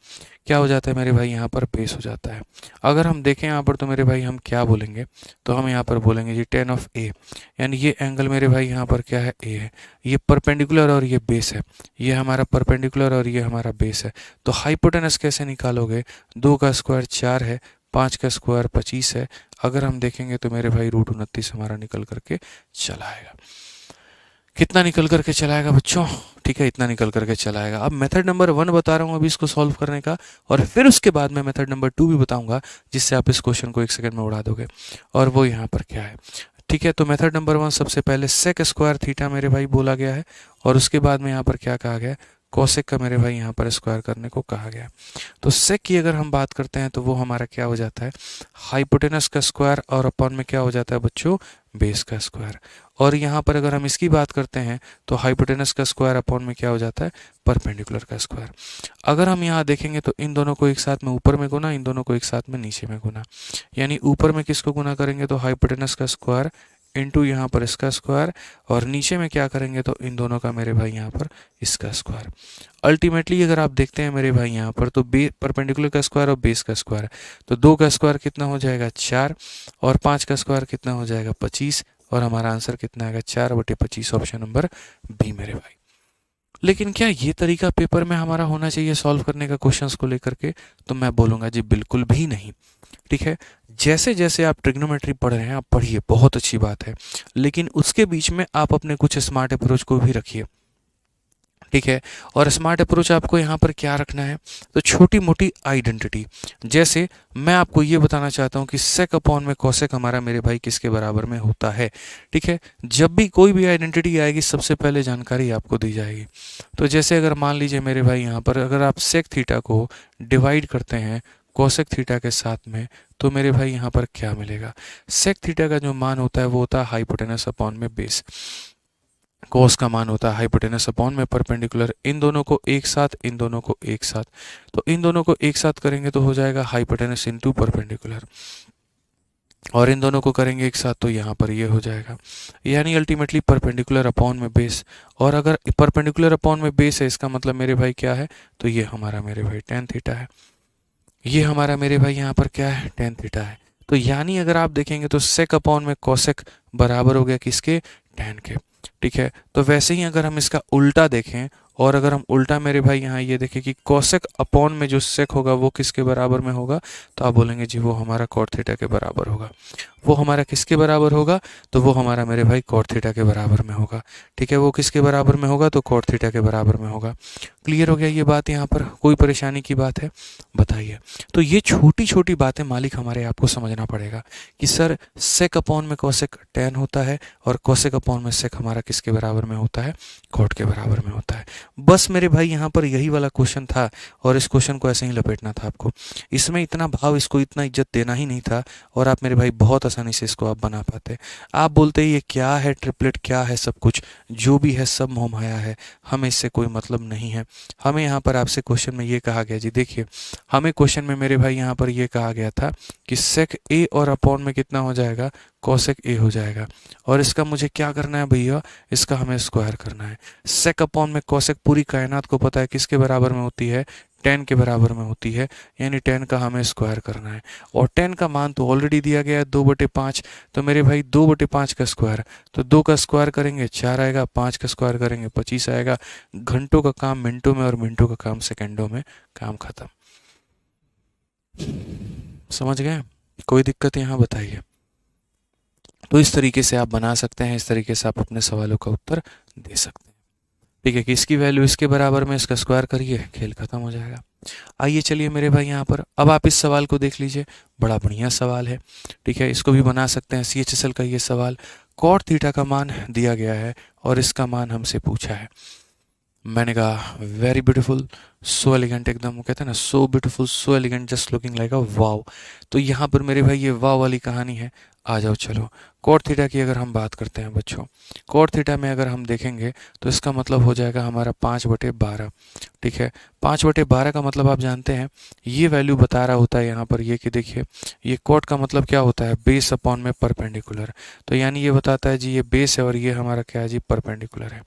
क्या हो जाता है मेरे भाई यहाँ पर, बेस हो जाता है। अगर हम देखें यहाँ पर तो मेरे भाई हम क्या बोलेंगे, तो हम यहाँ पर बोलेंगे जी टेन ऑफ ए, यानी ये एंगल मेरे भाई यहाँ पर क्या है, ए है। ये परपेंडिकुलर और ये बेस है, ये हमारा परपेंडिकुलर और ये हमारा बेस है। तो हाइपोटेनस कैसे निकालोगे, 2 का स्क्वायर 4 है, 5 का स्क्वायर 25 है। अगर हम देखेंगे तो मेरे भाई √29 हमारा निकल करके चला आएगा। कितना निकल करके चलाएगा बच्चों, ठीक है, इतना निकल करके चलाएगा। अब मेथड नंबर 1 बता रहा हूँ अभी इसको सॉल्व करने का, और फिर उसके बाद मैं मेथड नंबर 2 भी बताऊंगा, जिससे आप इस क्वेश्चन को 1 सेकंड में उड़ा दोगे। और वो यहाँ पर क्या है, ठीक है। तो मेथड नंबर 1 सबसे पहले सेक स्क्वायर थीटा मेरे भाई बोला गया है, और उसके बाद में यहाँ पर क्या कहा गया है, कोसेक का मेरे भाई यहाँ पर स्क्वायर करने को कहा गया। तो सेक की अगर हम बात करते हैं तो वो हमारा क्या हो जाता है, हाइपोटेनस का स्क्वायर, और अपॉन में क्या हो जाता है बच्चों, बेस का स्क्वायर। और यहाँ पर अगर हम इसकी बात करते हैं तो हाइपोटेनस का स्क्वायर अपॉन में क्या हो जाता है, परपेंडिकुलर का स्क्वायर। अगर हम यहाँ देखेंगे तो इन दोनों को एक साथ में ऊपर में गुना, इन दोनों को एक साथ में नीचे में गुना। यानी ऊपर में किसको गुना करेंगे, तो हाइपोटेनस का स्क्वायर इंटू यहाँ पर इसका स्क्वायर, और नीचे में क्या करेंगे तो इन दोनों का मेरे भाई यहाँ पर इसका स्क्वायर। अल्टीमेटली अगर आप देखते हैं मेरे भाई यहाँ पर, तो परपेंडिकुलर का स्क्वायर और बेस का स्क्वायर, तो 2 का स्क्वायर कितना हो जाएगा, 4, और 5 का स्क्वायर कितना हो जाएगा, 25, और हमारा आंसर कितना आएगा, 4/25, ऑप्शन नंबर बी मेरे भाई। लेकिन क्या ये तरीका पेपर में हमारा होना चाहिए सॉल्व करने का क्वेश्चंस को लेकर के, तो मैं बोलूँगा जी बिल्कुल भी नहीं। ठीक है, जैसे जैसे आप ट्रिग्नोमेट्री पढ़ रहे हैं आप पढ़िए, बहुत अच्छी बात है, लेकिन उसके बीच में आप अपने कुछ स्मार्ट अप्रोच को भी रखिए। ठीक है, और स्मार्ट अप्रोच आपको यहाँ पर क्या रखना है, तो छोटी मोटी आइडेंटिटी। जैसे मैं आपको ये बताना चाहता हूँ कि सेक अपॉन में कोसेक हमारा मेरे भाई किसके बराबर में होता है। ठीक है, जब भी कोई भी आइडेंटिटी आएगी सबसे पहले जानकारी आपको दी जाएगी। तो जैसे अगर मान लीजिए मेरे भाई यहाँ पर अगर आप सेक थीटा को डिवाइड करते हैं कोसेक थीटा के साथ में, तो मेरे भाई यहाँ पर क्या मिलेगा, सेक थीटा का जो मान होता है वो होता है हाइपोटेनस अपॉन में बेस, कोस का मान होता है हाइपोटेनस अपॉन में परपेंडिकुलर। इन दोनों को एक साथ, इन दोनों को एक साथ, तो इन दोनों को एक साथ करेंगे तो हो जाएगा हाइपोटेनस इनटू परपेंडिकुलर, और इन दोनों को करेंगे एक साथ तो यहाँ पर ये हो जाएगा, यानी अल्टीमेटली परपेंडिकुलर अपॉन में बेस। और अगर परपेंडिकुलर अपॉन में बेस है इसका मतलब मेरे भाई क्या है, तो ये हमारा मेरे भाई टेन थीटा है, ये हमारा मेरे भाई यहाँ पर क्या है, टेन थीटा है। तो यानी अगर आप देखेंगे तो सेक अपॉन में कोसेक बराबर हो गया किसके, टेन के। ठीक है, तो वैसे ही अगर हम इसका उल्टा देखें, और अगर हम उल्टा मेरे भाई यहाँ ये देखें कि कोसेक अपॉन में जो सेक होगा वो किसके बराबर में होगा, तो आप बोलेंगे जी वो हमारा कॉट थीटा के बराबर होगा। वो हमारा किसके बराबर होगा, तो वो हमारा मेरे भाई कॉट थीटा के बराबर में होगा। ठीक है, वो किसके बराबर में होगा, तो कॉट थीटा के बराबर में होगा। क्लियर हो गया ये बात, यहाँ पर कोई परेशानी की बात है बताइए। तो ये छोटी छोटी बातें मालिक हमारे आपको समझना पड़ेगा कि सर सेक अपॉन में कोसेक टेन होता है और कोसेक अपॉन में सेक हमारा किसके बराबर में होता है, कॉट के बराबर में होता है। बस मेरे भाई यहाँ पर यही वाला क्वेश्चन था और इस क्वेश्चन को ऐसे ही लपेटना था आपको। इसमें इतना भाव, इसको इतना इज्जत देना ही नहीं था और आप मेरे भाई बहुत आसानी से इसको आप बना पाते। आप बोलते ये क्या है ट्रिपलेट, क्या है सब कुछ, जो भी है सब मोहमाया है, हमें इससे कोई मतलब नहीं है। हमें यहाँ पर आपसे क्वेश्चन में ये कहा गया जी, देखिए हमें क्वेश्चन में मेरे भाई यहाँ पर ये कहा गया था कि सेक ए और अपॉन में कितना हो जाएगा, कोसेक ए हो जाएगा। और इसका मुझे क्या करना है भैया, इसका हमें स्क्वायर करना है। सेक अपॉन में कोसेक पूरी कायनात को पता है किसके बराबर में होती है, 10 के बराबर में होती है, यानी 10 का हमें स्क्वायर करना है। और 10 का मान तो ऑलरेडी दिया गया है 2/5, तो मेरे भाई 2/5 का स्क्वायर, तो 2 का स्क्वायर करेंगे 4 आएगा, 5 का स्क्वायर करेंगे 25 आएगा। घंटों का काम मिनटों में और मिनटों का काम सेकंडों में, काम खत्म। समझ गए, कोई दिक्कत यहाँ बताइए। तो इस तरीके से आप बना सकते हैं, इस तरीके से आप अपने सवालों का उत्तर दे सकते हैं। ठीक है कि इसकी वैल्यू इसके बराबर में, इसका स्क्वायर करिए, खेल खत्म हो जाएगा। आइए चलिए मेरे भाई यहाँ पर अब आप इस सवाल को देख लीजिए, बड़ा बढ़िया सवाल है। ठीक है, इसको भी बना सकते हैं। CHSL का ये सवाल, कॉट थीटा का मान दिया गया है और इसका मान हमसे पूछा है। मैंने कहा वेरी ब्यूटीफुल, सो एलिगेंट, एकदम वो कहते हैं ना so beautiful, so elegant, just looking like a wow. तो यहाँ पर मेरे भाई ये वाव वाली कहानी है। आ जाओ चलो, कॉट थीटा की अगर हम बात करते हैं बच्चों, कॉट थीटा में अगर हम देखेंगे तो इसका मतलब हो जाएगा हमारा 5/12। ठीक है, 5/12 का मतलब आप जानते हैं, ये वैल्यू बता रहा होता है यहाँ पर ये कि देखिए ये कॉट का मतलब क्या होता है, बेस अपॉन में परपेंडिकुलर। तो यानी ये बताता है जी ये बेस है और ये हमारा क्या है जी, परपेंडिकुलर है।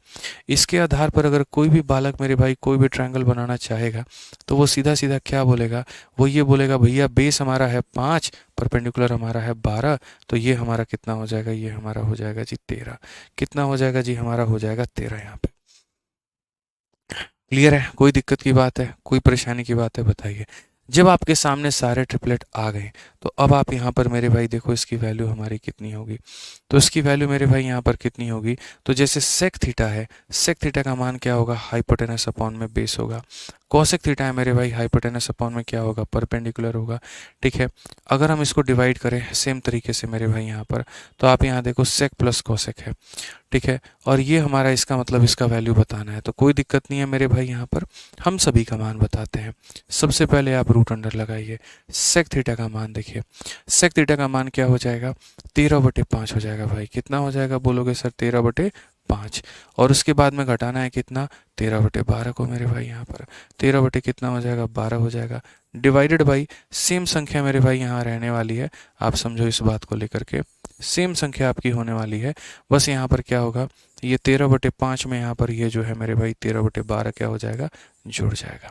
इसके आधार पर अगर कोई भी बालक मेरे भाई कोई भी ट्रायंगल बनाना चाहेगा तो वो सीधा सीधा क्या बोलेगा, वो ये बोलेगा भैया बेस हमारा है 5, परपेंडिकुलर हमारा है 12, तो ये हमारा कितना हो जाएगा, ये हमारा हो जाएगा जी 13। कितना हो जाएगा जी, हमारा हो जाएगा 13 यहाँ पे। क्लियर है, कोई दिक्कत की बात है, कोई परेशानी की बात है बताइए। जब आपके सामने सारे ट्रिपलेट आ गए तो अब आप यहाँ पर मेरे भाई देखो इसकी वैल्यू हमारी कितनी होगी। तो इसकी वैल्यू मेरे भाई यहाँ पर कितनी होगी, तो जैसे सेक थीटा है, सेक थीटा का मान क्या होगा, हाइपोटेनस अपॉन में बेस होगा। कॉसेक थीटा है मेरे भाई, हाइपोटेनस अपॉन में क्या होगा, परपेंडिकुलर होगा। ठीक है, अगर हम इसको डिवाइड करें सेम तरीके से मेरे भाई यहाँ पर, तो आप यहाँ देखो सेक प्लस कॉसेक है। ठीक है, और ये हमारा इसका मतलब इसका वैल्यू बताना है, तो कोई दिक्कत नहीं है मेरे भाई, यहाँ पर हम सभी का मान बताते हैं। सबसे पहले आप रूट अंडर लगाइए, सेक थीटा का मान देखिए, सेक थीटा का मान क्या हो जाएगा, 13/5 हो जाएगा भाई। कितना हो जाएगा बोलोगे सर, 13/5। और उसके बाद में घटाना है कितना, 13/12 को मेरे भाई यहाँ पर, 13 बटे कितना हो जाएगा, 12 हो जाएगा। डिवाइडेड बाई सेम संख्या मेरे भाई यहाँ रहने वाली है, आप समझो इस बात को लेकर के, सेम संख्या आपकी होने वाली है। बस यहाँ पर क्या होगा, ये 13/5 में यहाँ पर ये जो है मेरे भाई 13/12 क्या हो जाएगा, जुड़ जाएगा।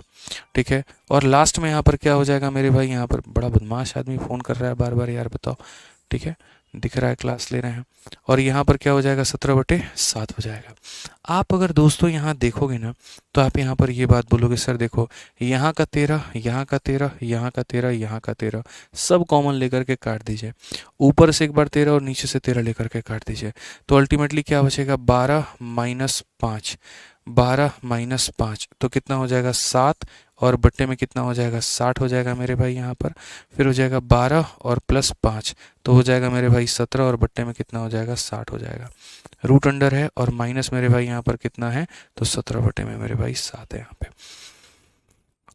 ठीक है, और लास्ट में यहाँ पर क्या हो जाएगा मेरे भाई, यहाँ पर बड़ा बदमाश आदमी फ़ोन कर रहा है बार बार यार, बताओ। ठीक है, दिख रहा है क्लास ले रहे हैं, और यहाँ पर क्या हो जाएगा, 17/7 हो जाएगा। आप अगर दोस्तों यहाँ देखोगे ना, तो आप यहाँ पर ये बात बोलोगे सर देखो यहाँ का 13, यहाँ का 13, यहाँ का 13, यहाँ का 13, सब कॉमन लेकर के काट दीजिए। ऊपर से एक बार 13 और नीचे से 13 लेकर के काट दीजिए, तो अल्टीमेटली क्या बचेगा, 12 - 5, 12 - 5 तो कितना हो जाएगा, 7, और बट्टे में कितना हो जाएगा, 60 हो जाएगा मेरे भाई यहाँ पर। फिर हो जाएगा 12 और प्लस 5 तो हो जाएगा मेरे भाई 17, और बट्टे में कितना हो जाएगा, 60 हो जाएगा। रूट अंडर है और माइनस मेरे भाई यहाँ पर कितना है, तो 17 बटे में मेरे भाई 7 है यहाँ पे।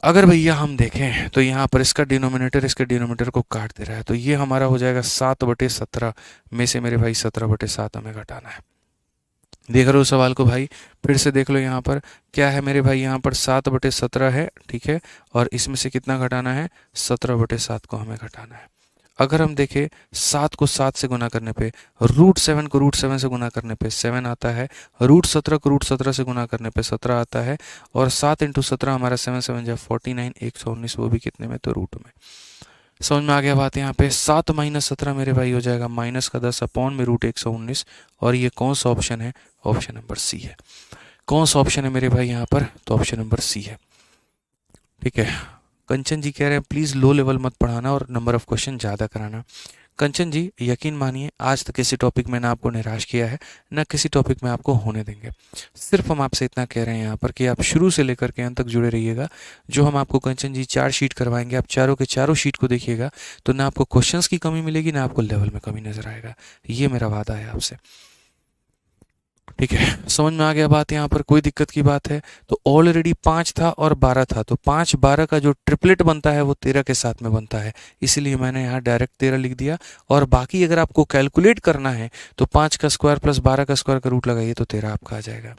अगर भैया हम देखें तो यहाँ पर इसका डिनोमिनेटर इसके डिनोमिनेटर को काट दे रहा है, तो ये हमारा हो जाएगा 7/17 में से मेरे भाई 17/7 हमें घटाना है। देख रहे हो सवाल को भाई, फिर से देख लो यहाँ पर क्या है मेरे भाई, यहाँ पर 7/17 है। ठीक है, और इसमें से कितना घटाना है, 17/7 को हमें घटाना है। अगर हम देखें 7 को 7 से गुना करने पे, √7 को √7 से गुना करने पे 7 आता है, √17 को √17 से गुना करने पे 17 आता है, और 7 × 17 हमारा 7 × 7 = 49, 119, वो भी कितने में, तो रूट में। समझ में आ गया बात यहाँ पे। 7 - 17 मेरे भाई हो जाएगा -10 अपॉन में √119, और ये कौन सा ऑप्शन है, ऑप्शन नंबर सी है। कौन सा ऑप्शन है मेरे भाई यहाँ पर? तो ऑप्शन नंबर सी है। ठीक है। कंचन जी कह रहे हैं प्लीज़ लो लेवल मत पढ़ाना और नंबर ऑफ क्वेश्चन ज़्यादा कराना। कंचन जी यकीन मानिए आज तक किसी टॉपिक में ना आपको निराश किया है, ना किसी टॉपिक में आपको होने देंगे। सिर्फ हम आपसे इतना कह रहे हैं यहाँ पर कि आप शुरू से लेकर के अंत तक जुड़े रहिएगा। जो हम आपको कंचन जी 4 शीट करवाएंगे, आप चारों के चारों शीट को देखिएगा, तो ना आपको क्वेश्चंस की कमी मिलेगी, ना आपको लेवल में कमी नजर आएगा। ये मेरा वादा है आपसे। ठीक है, समझ में आ गया बात? यहाँ पर कोई दिक्कत की बात है? तो ऑलरेडी 5 था और 12 था, तो 5 12 का जो ट्रिपलेट बनता है वो 13 के साथ में बनता है, इसीलिए मैंने यहाँ डायरेक्ट 13 लिख दिया। और बाकी अगर आपको कैलकुलेट करना है तो 5 का स्क्वायर प्लस 12 का स्क्वायर का रूट लगाइए तो 13 आपका आ जाएगा।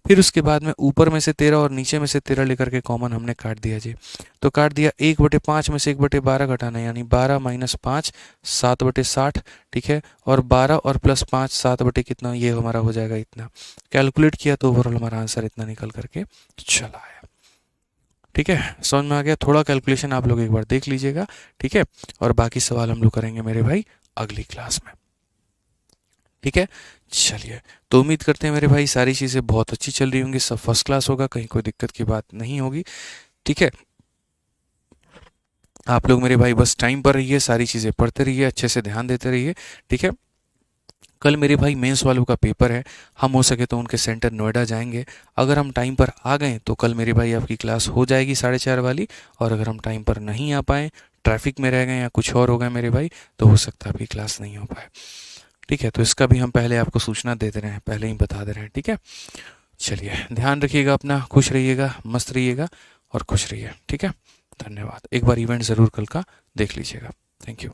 फिर उसके बाद में ऊपर में से 13 और नीचे में से 13 लेकर के कॉमन हमने काट दिया जी। तो काट दिया 1/5 में से 1/12 घटाना, यानी 12 माइनस 5 7/60। ठीक है, और 12 और प्लस 5 7 बटे कितना, ये हमारा हो जाएगा इतना। कैलकुलेट किया तो ओवरऑल हमारा आंसर इतना निकल करके चला आया। ठीक है, समझ में आ गया? थोड़ा कैलकुलेशन आप लोग एक बार देख लीजिएगा। ठीक है, और बाकी सवाल हम लोग करेंगे मेरे भाई अगली क्लास में। ठीक है, चलिए, तो उम्मीद करते हैं मेरे भाई सारी चीज़ें बहुत अच्छी चल रही होंगी, सब फर्स्ट क्लास होगा, कहीं कोई दिक्कत की बात नहीं होगी। ठीक है, आप लोग मेरे भाई बस टाइम पर रहिए, सारी चीज़ें पढ़ते रहिए, अच्छे से ध्यान देते रहिए। ठीक है, कल मेरे भाई मेंस वालों का पेपर है, हम हो सके तो उनके सेंटर नोएडा जाएंगे। अगर हम टाइम पर आ गए तो कल मेरे भाई आपकी क्लास हो जाएगी 4:30 वाली, और अगर हम टाइम पर नहीं आ पाए, ट्रैफिक में रह गए या कुछ और हो गए मेरे भाई, तो हो सकता है आपकी क्लास नहीं हो पाए। ठीक है, तो इसका भी हम पहले आपको सूचना दे दे रहे हैं, पहले ही बता दे रहे हैं। ठीक है, चलिए, ध्यान रखिएगा अपना, खुश रहिएगा, मस्त रहिएगा और खुश रहिए। ठीक है, धन्यवाद। एक बार इवेंट ज़रूर कल का देख लीजिएगा। Thank you.